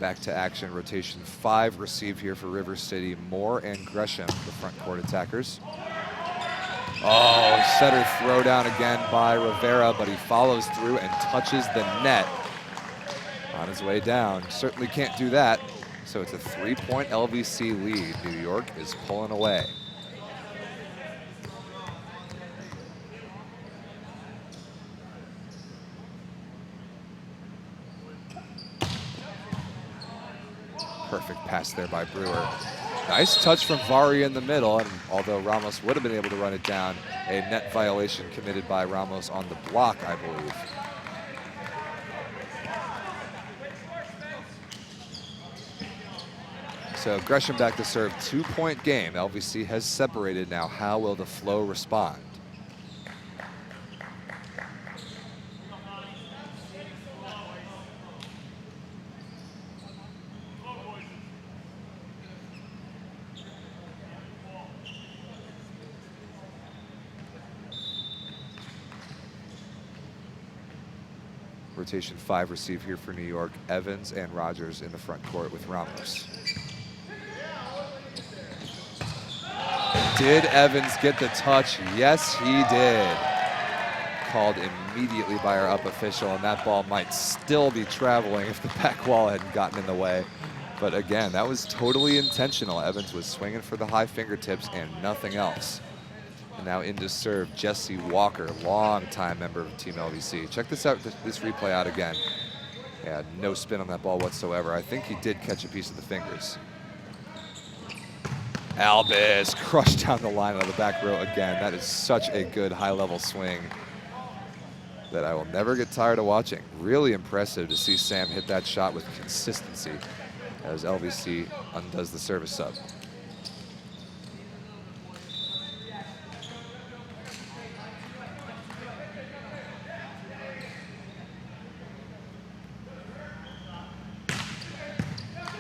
S1: Back to action, rotation 5 received here for River City. Moore and Gresham, the front court attackers. Oh, setter throw down again by Rivera, but he follows through and touches the net on his way down. Certainly can't do that. So it's a 3-point LVC lead. New York is pulling away. Perfect pass there by Brewer. Nice touch from Vari in the middle, and although Ramos would have been able to run it down, a net violation committed by Ramos on the block, I believe. So Gresham back to serve, 2-point game. LVC has separated now. How will the flow respond? Rotation 5 receive here for New York. Evans and Rogers in the front court with Ramos. Did Evans get the touch? Yes, he did. Called immediately by our up official, and that ball might still be traveling if the back wall hadn't gotten in the way. But again, that was totally intentional. Evans was swinging for the high fingertips and nothing else. And now in to serve Jesse Walker, longtime member of Team LVC. Check this out, this replay out again. Yeah, no spin on that ball whatsoever. I think he did catch a piece of the fingers. Albis crushed down the line on the back row again. That is such a good high-level swing that I will never get tired of watching. Really impressive to see Sam hit that shot with consistency as LVC undoes the service sub.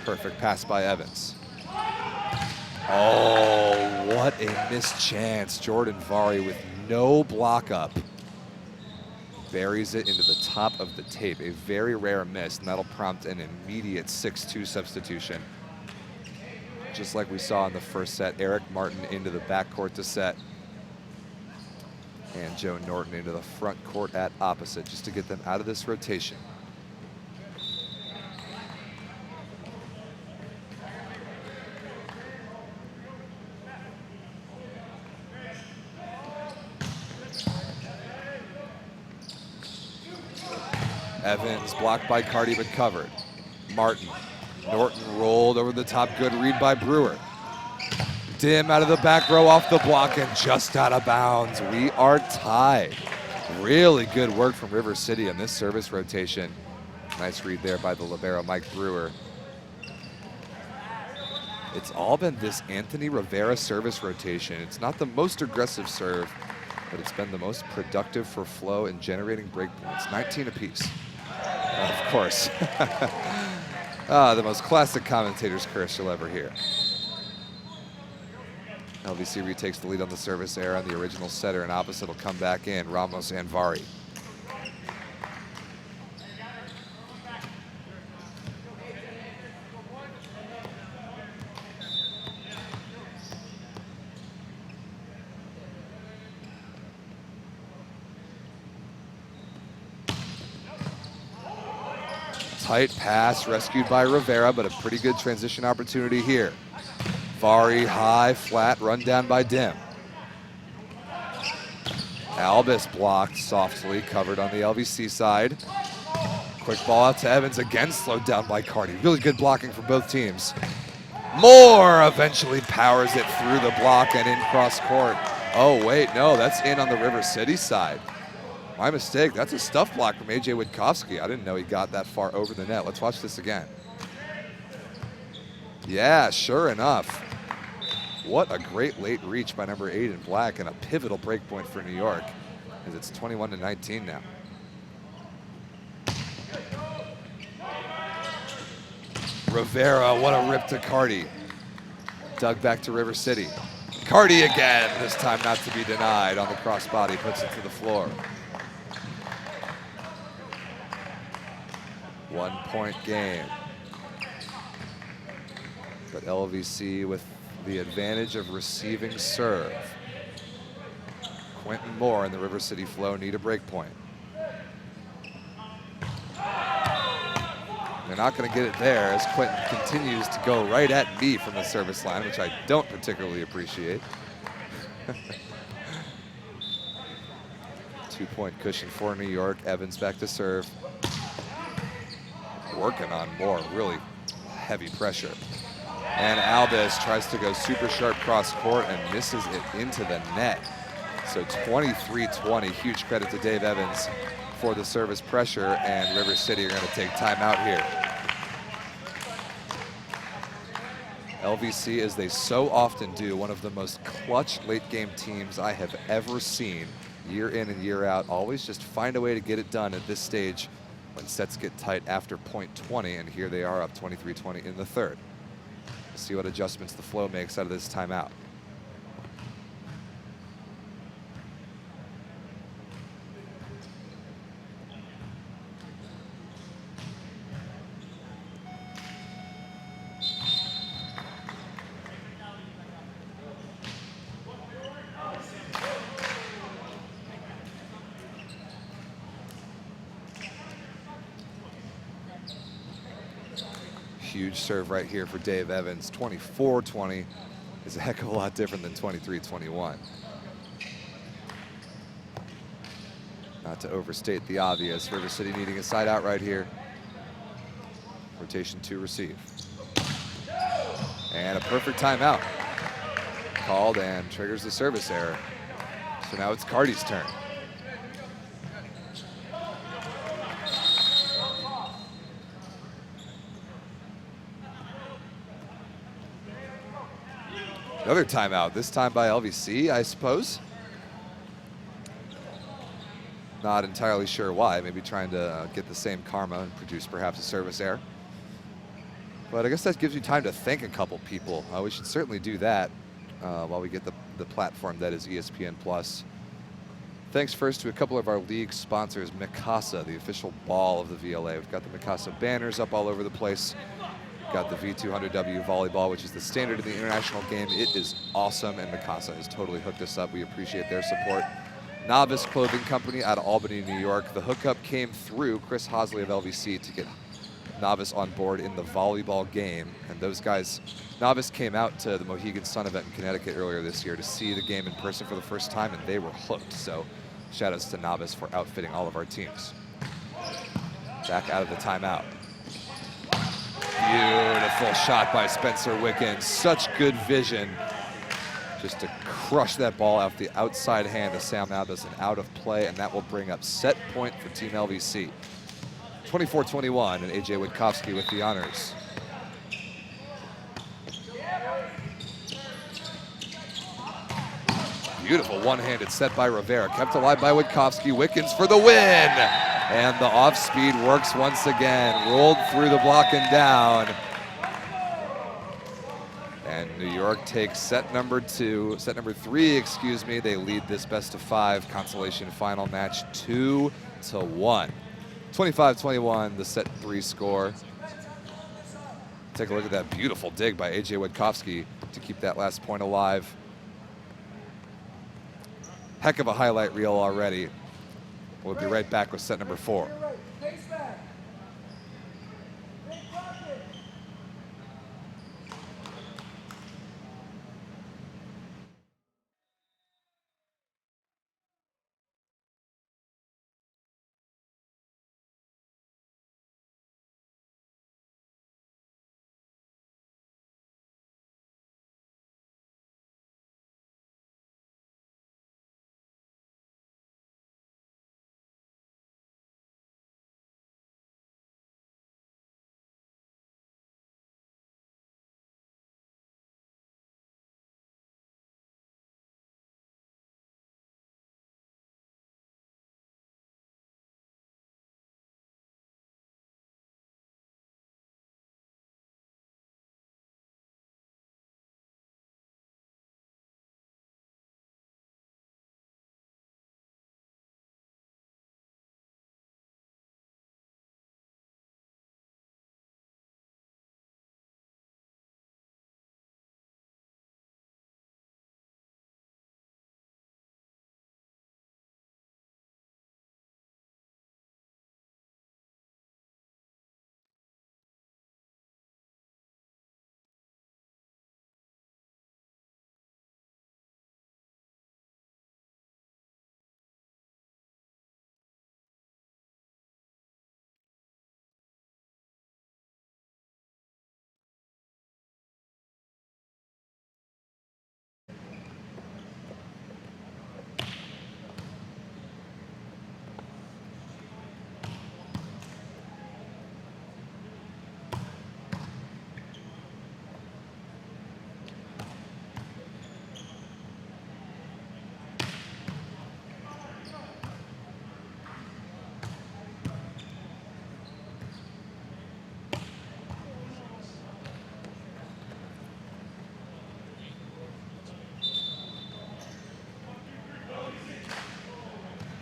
S1: Perfect pass by Evans. Oh, what a missed chance. Jordan Vari with no block up. Buries it into the top of the tape. A very rare miss, and that'll prompt an immediate 6-2 substitution. Just like we saw in the first set, Eric Martin into the backcourt to set. And Joe Norton into the front court at opposite, just to get them out of this rotation. Evans blocked by Carty but covered. Martin. Norton rolled over the top. Good read by Brewer. Dim out of the back row off the block and just out of bounds. We are tied. Really good work from River City on this service rotation. Nice read there by the libero, Mike Brewer. It's all been this Anthony Rivera service rotation. It's not the most aggressive serve, but it's been the most productive for flow and generating break points. 19 apiece. Of course. The most classic commentator's curse you'll ever hear. LVC retakes the lead on the service error on the original setter, and opposite will come back in, Ramos and Vari. Tight pass rescued by Rivera, but a pretty good transition opportunity here. Vari high, flat, run down by Dim. Albis blocked softly, covered on the LVC side. Quick ball out to Evans, again slowed down by Carty. Really good blocking for both teams. Moore eventually powers it through the block and in cross court. Oh wait, no, that's in on the River City side. My mistake, that's a stuff block from AJ Witkowski. I didn't know he got that far over the net. Let's watch this again. Yeah, sure enough. What a great late reach by number 8 in black and a pivotal break point for New York, as it's 21-19 now. Rivera, what a rip to Carty. Dug back to River City. Carty again, this time not to be denied on the crossbody, puts it to the floor. 1-point game. But LVC with the advantage of receiving serve. Quentin Moore and the River City Flow need a break point. They're not going to get it there as Quentin continues to go right at me from the service line, which I don't particularly appreciate. 2-point cushion for New York. Evans back to serve. Working on Moore, really heavy pressure. And Albus tries to go super sharp cross court and misses it into the net. So 23-20, huge credit to Dave Evans for the service pressure, and River City are going to take timeout here. LVC, as they so often do, one of the most clutch late game teams I have ever seen, year in and year out. Always just find a way to get it done at this stage when sets get tight after point 20, and here they are up 23-20 in the third. We'll see what adjustments the flow makes out of this timeout. Huge serve right here for Dave Evans. 24-20 is a heck of a lot different than 23-21. Not to overstate the obvious, River City needing a side out right here. Rotation 2 receive. And a perfect timeout. Called and triggers the service error. So now it's Cardi's turn. Another timeout, this time by LVC, I suppose. Not entirely sure why, maybe trying to get the same karma and produce perhaps a service error. But I guess that gives you time to thank a couple people. We should certainly do that while we get the platform that is ESPN Plus. Thanks first to a couple of our league sponsors, Mikasa, the official ball of the VLA. We've got the Mikasa banners up all over the place. Got the V200W volleyball, which is the standard of the international game. It is awesome, and Mikasa has totally hooked us up. We appreciate their support. Novice Clothing Company out of Albany, New York. The hookup came through Chris Hosley of LVC to get Novice on board in the volleyball game. And those guys, Novice came out to the Mohegan Sun event in Connecticut earlier this year to see the game in person for the first time, and they were hooked. So shout outs to Novice for outfitting all of our teams. Back out of the timeout. Beautiful shot by Spencer Wickens. Such good vision just to crush that ball off the outside hand of Sam Albus and out of play, and that will bring up set point for Team LVC. 24-21, and AJ Witkowski with the honors. Beautiful one-handed set by Rivera, kept alive by Witkowski. Wickens for the win! And the off-speed works once again. Rolled through the block and down. And New York takes set number 3, excuse me. They lead this best of 5 consolation final match 2-1. 25-21, the set 3 score. Take a look at that beautiful dig by AJ Witkowski to keep that last point alive. Heck of a highlight reel already. We'll be right back with set number 4.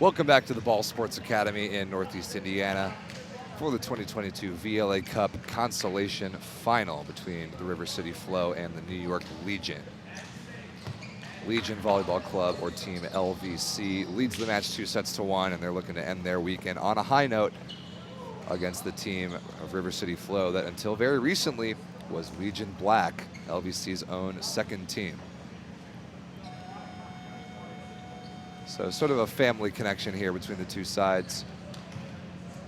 S1: Welcome back to the Ball Sports Academy in Northeast Indiana for the 2022 VLA Cup Consolation Final between the River City Flow and the New York Legion. Legion Volleyball Club, or Team LVC, leads the match 2-1, and they're looking to end their weekend on a high note against the team of River City Flow that until very recently was Legion Black, LVC's own second team. So sort of a family connection here between the two sides.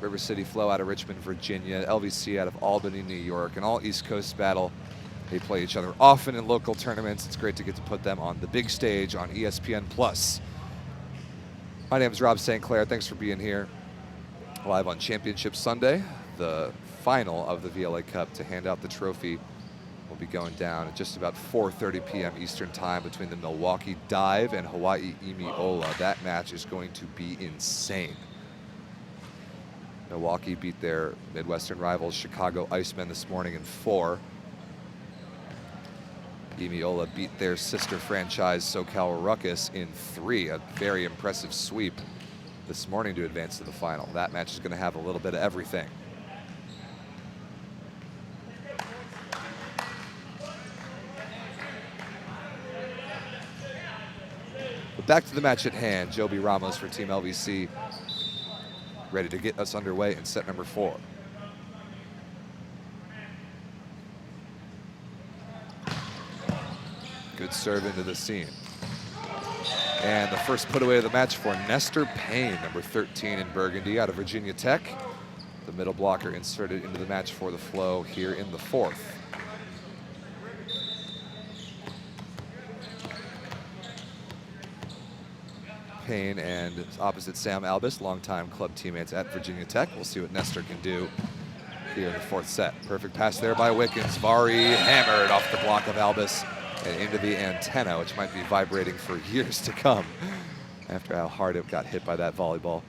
S1: River City Flow out of Richmond, Virginia, LVC out of Albany, New York, an all East Coast battle. They play each other often in local tournaments. It's great to get to put them on the big stage on ESPN+. My name is Rob St. Clair. Thanks for being here. Live on Championship Sunday, the final of the VLA Cup to hand out the trophy will be going down at just about 4:30 p.m. Eastern Time between the Milwaukee Dive and Hawaii Imiola. That match is going to be insane. Milwaukee beat their Midwestern rivals Chicago Icemen this morning in 4. Imiola beat their sister franchise SoCal Ruckus in 3, a very impressive sweep this morning to advance to the final. That match is going to have a little bit of everything. But back to the match at hand. Joby Ramos for Team LVC, ready to get us underway in set number 4. Good serve into the seam. And the first put away of the match for Nestor Payne, number 13 in Burgundy out of Virginia Tech. The middle blocker inserted into the match for the Flow here in the 4th. Payne and opposite Sam Albus, longtime club teammates at Virginia Tech. We'll see what Nestor can do here in the 4th set. Perfect pass there by Wickens. Vari hammered off the block of Albus and into the antenna, which might be vibrating for years to come after how hard it got hit by that volleyball.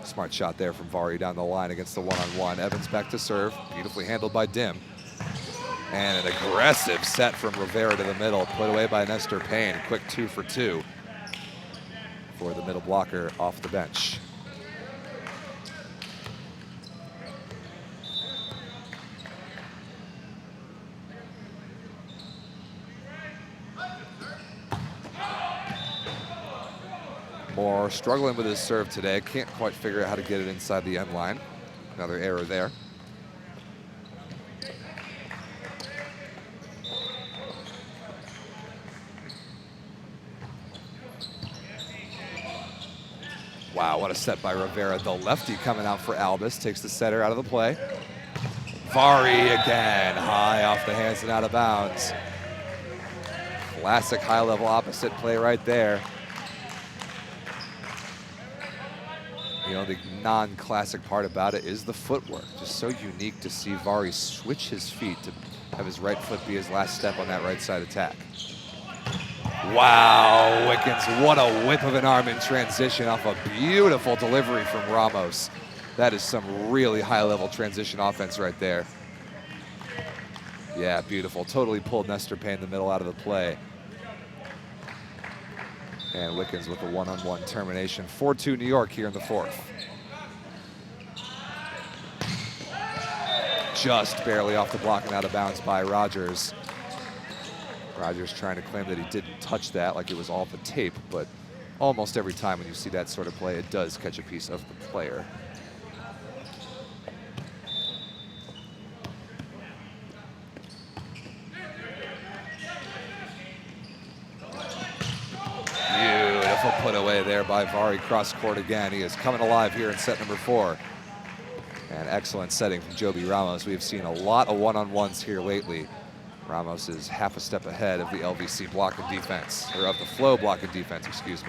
S1: Smart shot there from Vari down the line against the one-on-one. Evans back to serve, beautifully handled by Dim. And an aggressive set from Rivera to the middle, put away by Nestor Payne. Quick 2 for 2 for the middle blocker off the bench. Moore struggling with his serve today. Can't quite figure out how to get it inside the end line. Another error there. Wow, what a set by Rivera. The lefty coming out for Albus, takes the setter out of the play. Vari again, high off the hands and out of bounds. Classic high-level opposite play right there. The only non-classic part about it is the footwork. Just so unique to see Vari switch his feet to have his right foot be his last step on that right side attack. Wow, Wickens, what a whip of an arm in transition off a beautiful delivery from Ramos. That is some really high-level transition offense right there. Yeah, beautiful. Totally pulled Nestor Payne the middle out of the play. And Wickens with a one-on-one termination. 4-2 New York here in the 4th. Just barely off the block and out of bounds by Rogers. Rogers trying to claim that he didn't touch that like it was all the tape, but almost every time when you see that sort of play, it does catch a piece of the player. Beautiful put away there by Vari, cross court again. He is coming alive here in set number 4. And excellent setting from Joby Ramos. We have seen a lot of one-on-ones here lately. Ramos is half a step ahead of the LVC block and defense, or of the Flow block and defense, excuse me.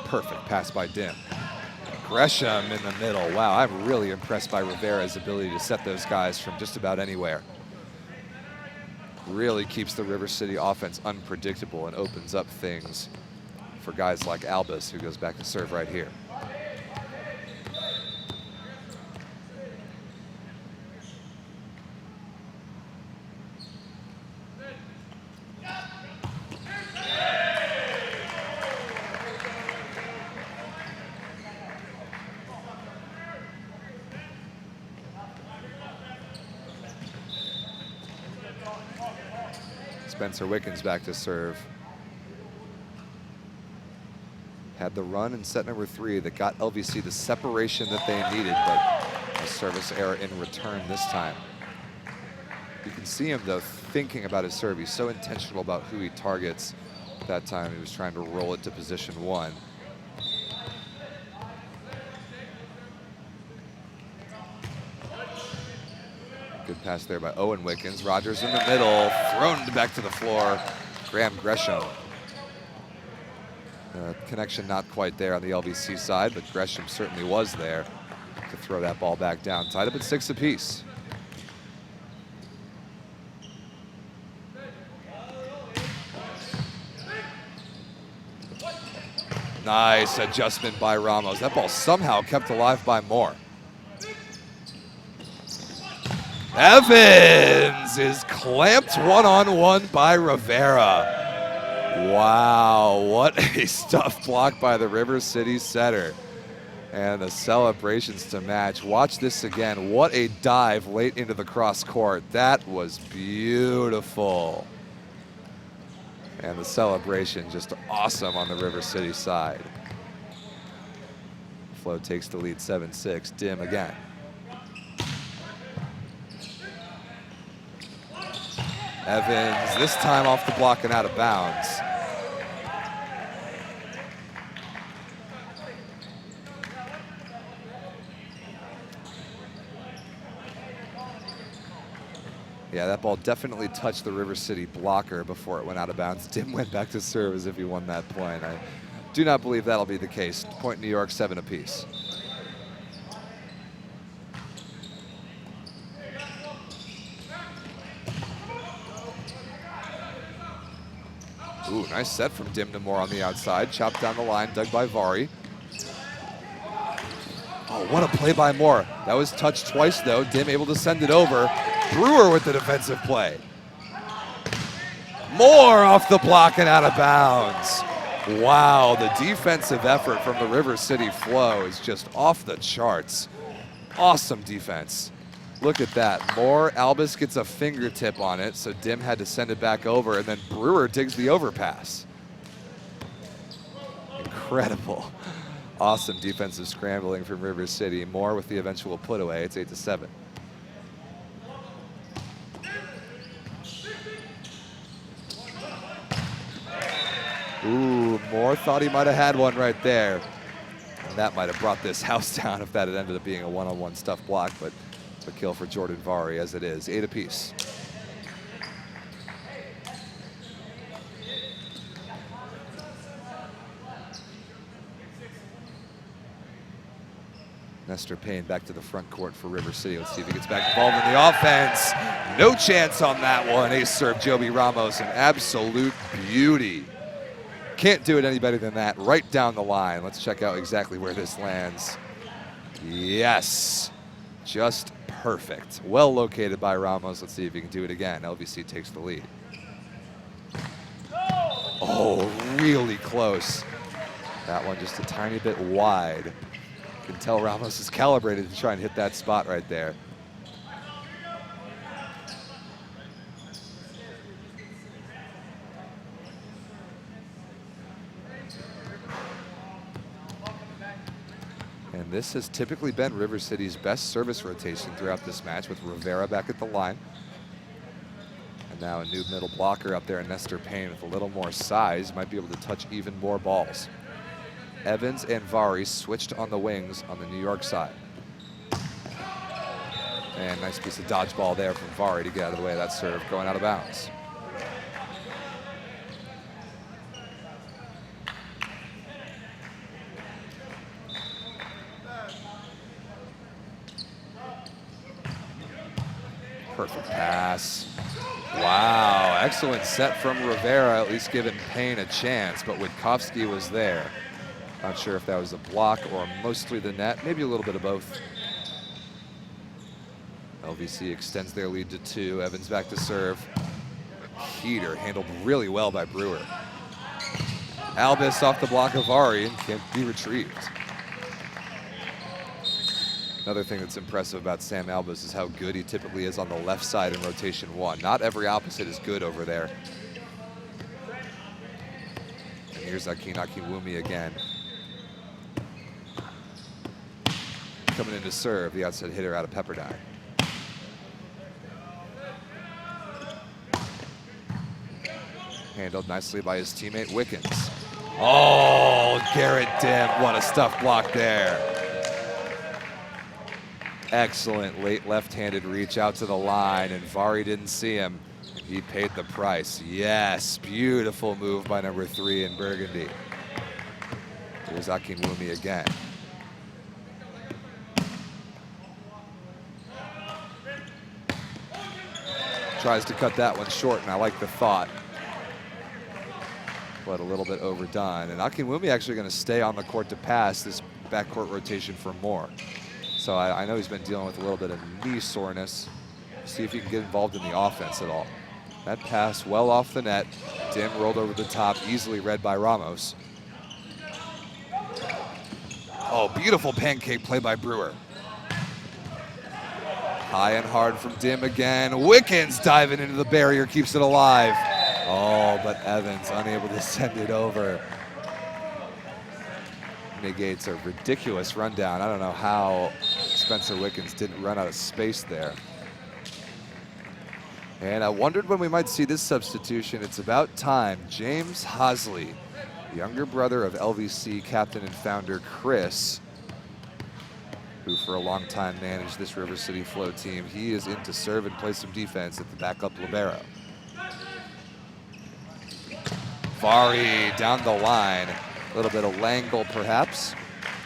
S1: Perfect pass by Dim. Gresham in the middle. Wow, I'm really impressed by Rivera's ability to set those guys from just about anywhere. Really keeps the River City offense unpredictable and opens up things for guys like Albus, who goes back to serve right here. Spencer Wickens back to serve. Had the run in set number 3 that got LVC the separation that they needed, but a service error in return this time. You can see him, though, thinking about his serve. He's so intentional about who he targets. That time he was trying to roll it to position 1. Good pass there by Owen Wickens. Rogers in the middle, thrown back to the floor. Graham Gresham. Connection not quite there on the LVC side, but Gresham certainly was there to throw that ball back down. Tied up at 6 apiece. Nice adjustment by Ramos. That ball somehow kept alive by Moore. Evans is clamped one-on-one by Rivera. Wow, what a stuffed block by the River City setter. And the celebrations to match. Watch this again. What a dive late into the cross court. That was beautiful. And the celebration just awesome on the River City side. Flo takes the lead 7-6. Dim again. Evans, this time off the block and out of bounds. Yeah, that ball definitely touched the River City blocker before it went out of bounds. Dim went back to serve as if he won that point. I do not believe that'll be the case. Point New York, 7 apiece. Ooh, nice set from Dim to Moore on the outside. Chopped down the line, dug by Vari. Oh, what a play by Moore. That was touched twice, though. Dim able to send it over. Brewer with the defensive play. Moore off the block and out of bounds. Wow, the defensive effort from the River City Flow is just off the charts. Awesome defense. Look at that. Moore, Albus gets a fingertip on it, so Dim had to send it back over, and then Brewer digs the overpass. Incredible. Awesome defensive scrambling from River City. Moore with the eventual put away. It's 8-7. Ooh, Moore thought he might have had one right there. And that might have brought this house down if that had ended up being a one-on-one stuff block, but a kill for Jordan Vari as it is. 8 apiece. Nestor Payne back to the front court for River City. Let's see if he gets back involved in the offense. No chance on that one. Ace serve, Joby Ramos, an absolute beauty. Can't do it any better than that. Right down the line. Let's check out exactly where this lands. Yes, just perfect. Well located by Ramos. Let's see if he can do it again. LVC takes the lead. Oh, really close. That one just a tiny bit wide. You can tell Ramos is calibrated to try and hit that spot right there. And this has typically been River City's best service rotation throughout this match, with Rivera back at the line. And now a new middle blocker up there in Nestor Payne with a little more size, might be able to touch even more balls. Evans and Vari switched on the wings on the New York side. And nice piece of dodgeball there from Vari to get out of the way of that serve going out of bounds. Perfect pass. Wow, excellent set from Rivera, at least giving Payne a chance, but Witkowski was there. Not sure if that was a block or mostly the net, maybe a little bit of both. LVC extends their lead to 2. Evans back to serve. Heater handled really well by Brewer. Albus off the block of Vari and can't be retrieved. Another thing that's impressive about Sam Albus is how good he typically is on the left side in rotation 1. Not every opposite is good over there. Here's Akinwumi again. Coming in to serve, the outside hitter out of Pepperdine. Handled nicely by his teammate Wickens. Oh, Garrett Dim, what a stuff block there. Excellent late left-handed reach out to the line, and Vari didn't see him. He paid the price. Yes, beautiful move by number 3 in Burgundy. Here's Akinwumi again. Tries to cut that one short, and I like the thought. But a little bit overdone. And Akinwumi actually going to stay on the court to pass this backcourt rotation for more. So I know he's been dealing with a little bit of knee soreness. See if he can get involved in the offense at all. That pass well off the net. Dim rolled over the top, easily read by Ramos. Oh, beautiful pancake play by Brewer. High and hard from Dim again. Wickens diving into the barrier, keeps it alive. Oh, but Evans unable to send it over. Negates a ridiculous rundown. I don't know how Spencer Wickens didn't run out of space there. And I wondered when we might see this substitution. It's about time. James Hosley, younger brother of LVC captain and founder Chris, who for a long time managed this River City Flow team. He is in to serve and play some defense at the backup libero. Vari down the line. A little bit of Langle perhaps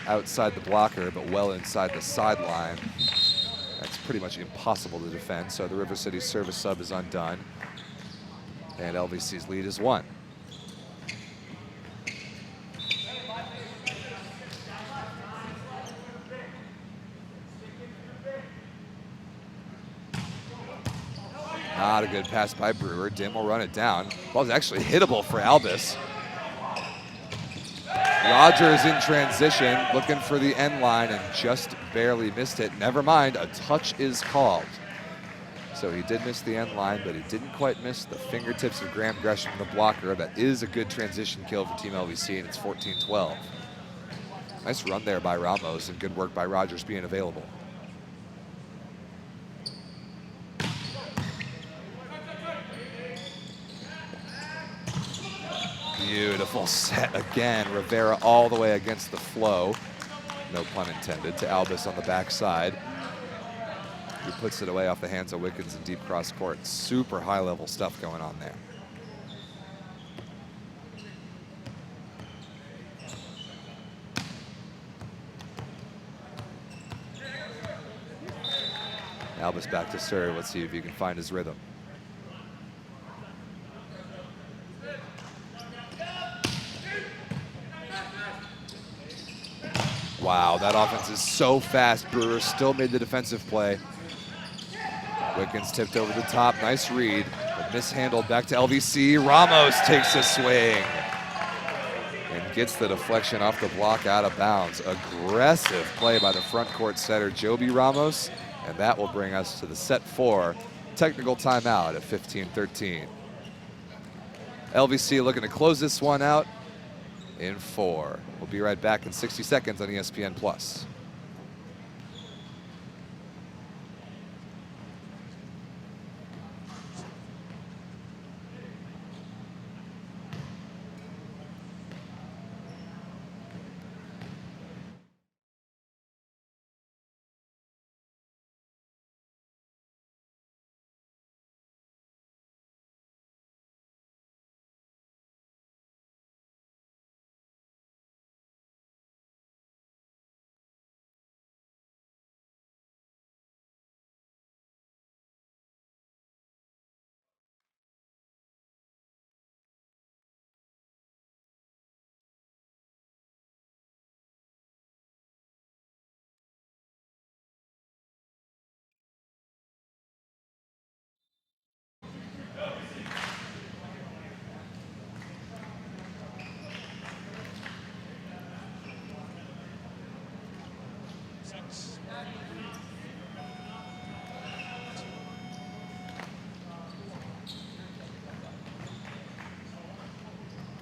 S1: outside the blocker, but well inside the sideline. That's pretty much impossible to defend. So the River City service sub is undone. And LVC's lead is 1. Not a good pass by Brewer. Dim will run it down. Ball's actually hittable for Albus. Rogers in transition, looking for the end line and just barely missed it. Never mind, a touch is called. So he did miss the end line, but he didn't quite miss the fingertips of Graham Gresham, the blocker. That is a good transition kill for Team LVC, and it's 14-12. Nice run there by Ramos, and good work by Rogers being available. Beautiful set again. Rivera all the way against the flow. No pun intended, to Albus on the backside. He puts it away off the hands of Wickens in deep cross court. Super high level stuff going on there. Albus back to serve. Let's see if he can find his rhythm. Wow, that offense is so fast. Brewer still made the defensive play. Wickens tipped over the top. Nice read, but mishandled back to LVC. Ramos takes a swing and gets the deflection off the block out of bounds. Aggressive play by the front court setter, Joby Ramos, and that will bring us to the set 4. Technical timeout at 15-13. LVC looking to close this one out in 4. We'll be right back in 60 seconds on ESPN+.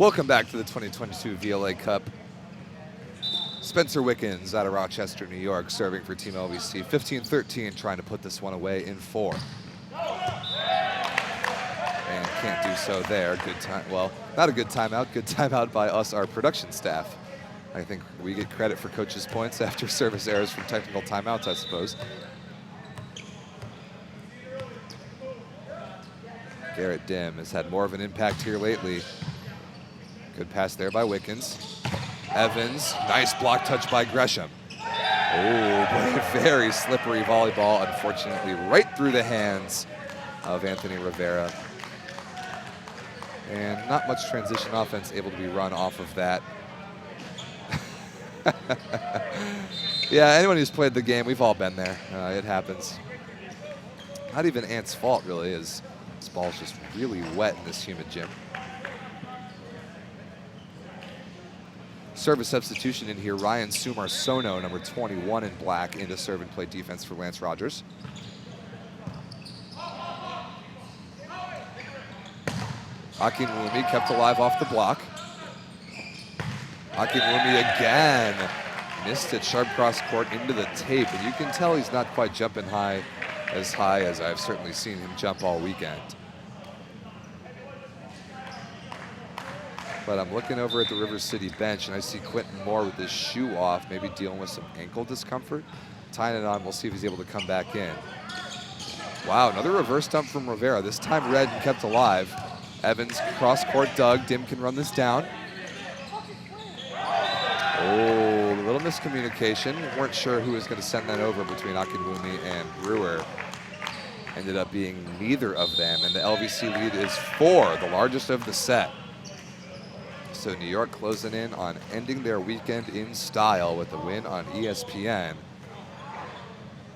S1: Welcome back to the 2022 VLA Cup. Spencer Wickens out of Rochester, New York, serving for Team LVC. 15-13, trying to put this one away in 4. And can't do so there. Good time. Well, not a good timeout. Good timeout by us, our production staff. I think we get credit for coaches' points after service errors from technical timeouts, I suppose. Garrett Dim has had more of an impact here lately. Good pass there by Wickens. Evans, nice block touch by Gresham. Oh, but a very slippery volleyball, unfortunately, right through the hands of Anthony Rivera. And not much transition offense able to be run off of that. Yeah, anyone who's played the game, we've all been there. It happens. Not even Ant's fault, really, as this ball's just really wet in this humid gym. Service substitution in here. Ryan Sumarsono, number 21 in black, into serve and play defense for Lance Rogers. Akinwumi kept alive off the block. Akinwumi again. Missed it sharp cross court into the tape, and you can tell he's not quite jumping high as I've certainly seen him jump all weekend. But I'm looking over at the River City bench, and I see Quentin Moore with his shoe off, maybe dealing with some ankle discomfort. Tying it on, we'll see if he's able to come back in. Wow, another reverse dump from Rivera. This time red and kept alive. Evans, cross court dug. Dim can run this down. Oh, a little miscommunication. Weren't sure who was going to send that over between Akinwumi and Brewer. Ended up being neither of them, and the LVC lead is 4, the largest of the set. So New York closing in on ending their weekend in style with the win on ESPN.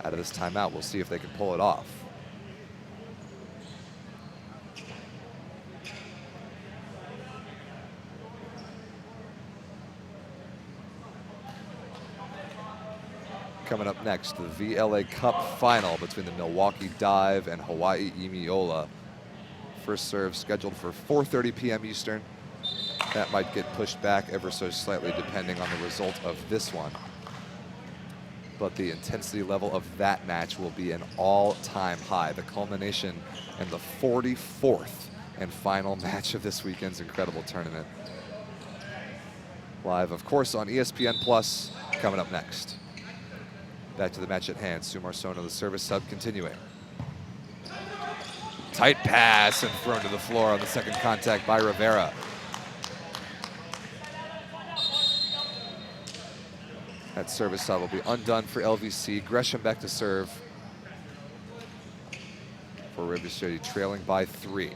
S1: Out of this timeout, we'll see if they can pull it off. Coming up next, the VLA Cup final between the Milwaukee Dive and Hawaii Imiola. First serve scheduled for 4:30 p.m. Eastern. That might get pushed back ever so slightly depending on the result of this one. But the intensity level of that match will be an all-time high. The culmination and the 44th and final match of this weekend's incredible tournament. Live, of course, on ESPN Plus, coming up next. Back to the match at hand. Sumarsono, the service sub, continuing. Tight pass and thrown to the floor on the second contact by Rivera. That service sub will be undone for LVC. Gresham back to serve for River City, trailing by 3.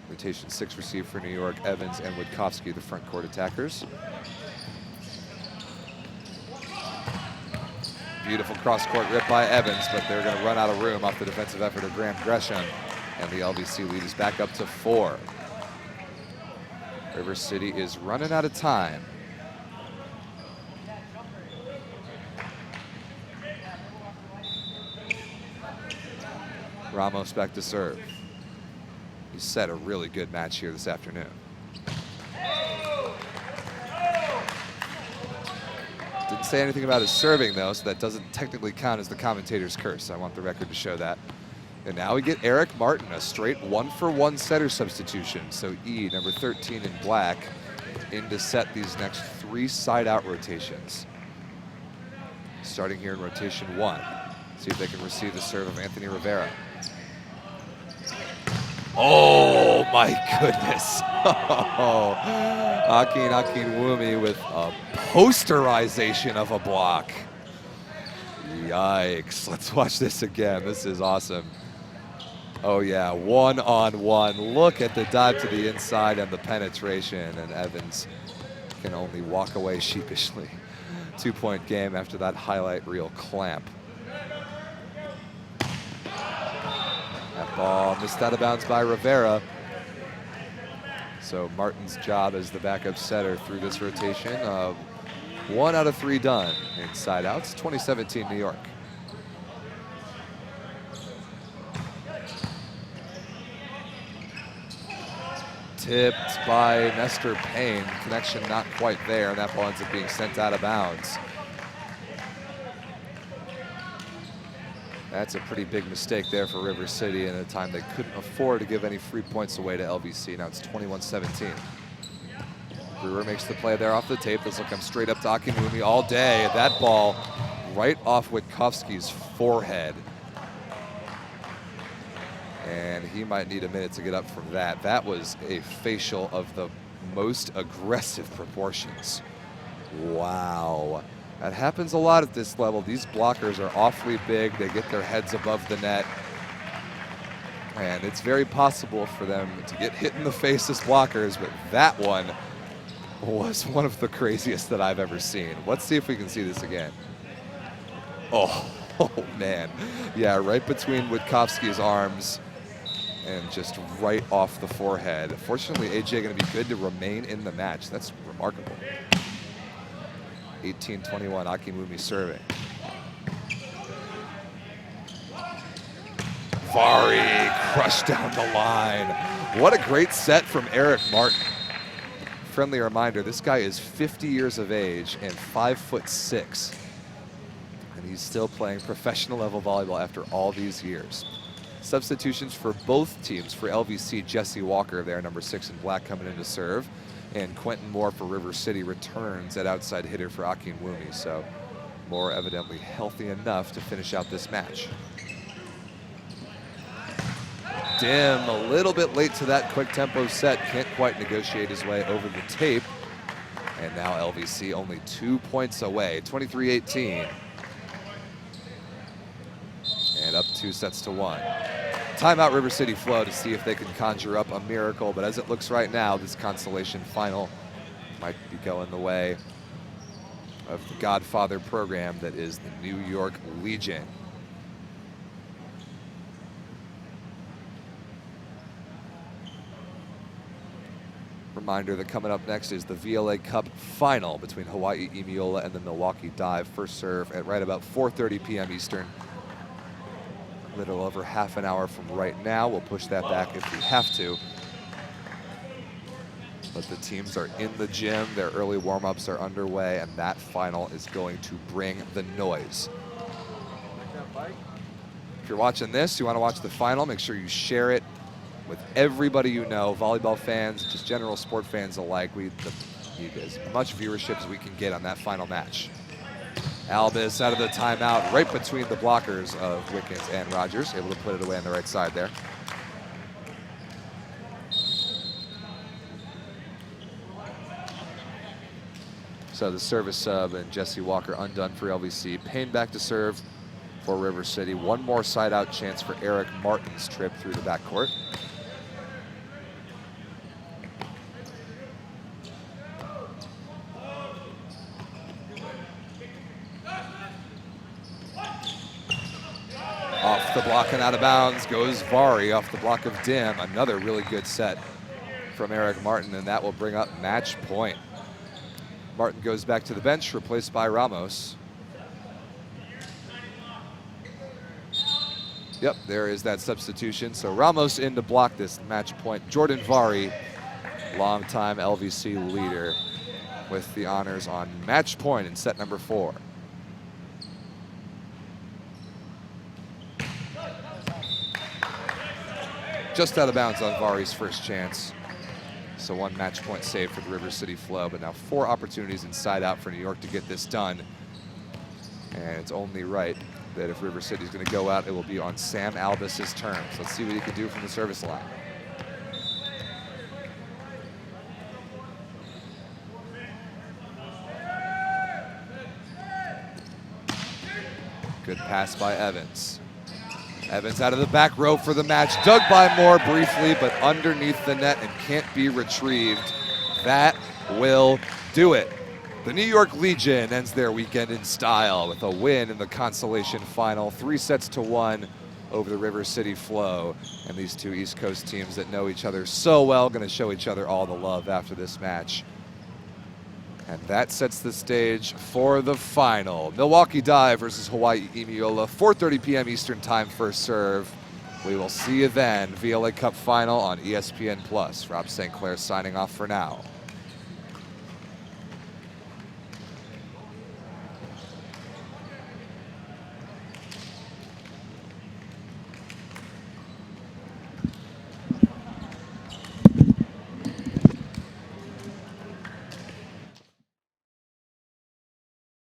S1: Rotation 6 received for New York. Evans and Witkowski, the front court attackers. Beautiful cross-court rip by Evans, but they're going to run out of room off the defensive effort of Graham Gresham. And the LVC lead is back up to 4. River City is running out of time. Ramos back to serve. He's set a really good match here this afternoon. Didn't say anything about his serving, though, so that doesn't technically count as the commentator's curse. I want the record to show that. And now we get Eric Martin, a straight 1-for-1 setter substitution. So E, number 13 in black, in to set these next 3 side-out rotations. Starting here in rotation 1. See if they can receive the serve of Anthony Rivera. Oh, my goodness. Akinwumi with a posterization of a block. Yikes. Let's watch this again. This is awesome. Oh, yeah, 1-on-1. Look at the dive to the inside and the penetration, and Evans can only walk away sheepishly. 2-point game after that highlight reel clamp. That ball missed out of bounds by Rivera. So Martin's job as the backup setter through this rotation. 1 out of 3 done in side outs. 2017 New York. tipped by Nestor Payne. Connection not quite there, and that ball ends up being sent out of bounds. That's a pretty big mistake there for River City in a time they couldn't afford to give any free points away to LVC. Now it's 21-17. Brewer makes the play there off the tape. This will come straight up to Akinwumi all day. That ball right off Witkowski's forehead. And he might need a minute to get up from that. That was a facial of the most aggressive proportions. Wow. That happens a lot at this level. These blockers are awfully big. They get their heads above the net. And it's very possible for them to get hit in the face as blockers, but that one was one of the craziest that I've ever seen. Let's see if we can see this again. Oh, man. Yeah, right between Witkowski's arms and just right off the forehead. Fortunately, AJ going to be good to remain in the match. That's remarkable. 18-21, Akinwumi serving. Vari crushed down the line. What a great set from Eric Martin. Friendly reminder, this guy is 50 years of age and 5'6". And he's still playing professional level volleyball after all these years. Substitutions for both teams. For LVC, Jesse Walker there, number 6 in black, coming in to serve. And Quentin Moore for River City returns at outside hitter for Akinwumi. So Moore evidently healthy enough to finish out this match. Dim a little bit late to that quick tempo set. Can't quite negotiate his way over the tape. And now LVC only 2 points away, 23-18. And up 2-1. Timeout River City Flow to see if they can conjure up a miracle, but as it looks right now, this Consolation final might be going the way of the Godfather program that is the New York Legion. Reminder that coming up next is the VLA Cup final between Hawaii Imiola and the Milwaukee Dive. First serve at right about 4:30 p.m. Eastern. A little over half an hour from right now. We'll push that back if we have to. But the teams are in the gym. Their early warm-ups are underway, and that final is going to bring the noise. If you're watching this, you want to watch the final, make sure you share it with everybody you know, volleyball fans, just general sport fans alike. We need as much viewership as we can get on that final match. Albus out of the timeout, right between the blockers of Wickens and Rogers, able to put it away on the right side there. So the service sub and Jesse Walker undone for LVC. Payne back to serve for River City. One more side out chance for Eric Martin's trip through the backcourt. Off the block and out of bounds goes Vari off the block of Dim. Another really good set from Eric Martin, and that will bring up match point. Martin goes back to the bench, replaced by Ramos. Yep, there is that substitution. So Ramos in to block this match point. Jordan Vari, longtime LVC leader, with the honors on match point in set number 4. Just out of bounds on Vari's first chance. So one match point save for the River City Flow, but now 4 opportunities inside out for New York to get this done. And it's only right that if River City is going to go out, it will be on Sam Albus's terms. Let's see what he can do from the service line. Good pass by Evans. Evans out of the back row for the match. Dug by Moore briefly, but underneath the net and can't be retrieved. That will do it. The New York Legion ends their weekend in style with a win in the Consolation final, 3-1 over the River City Flow. And these two East Coast teams that know each other so well, going to show each other all the love after this match. And that sets the stage for the final. Milwaukee Dive versus Hawaii Imiola, 4:30 p.m. Eastern time, first serve. We will see you then. VLA Cup Final on ESPN+. Rob St. Clair signing off for now.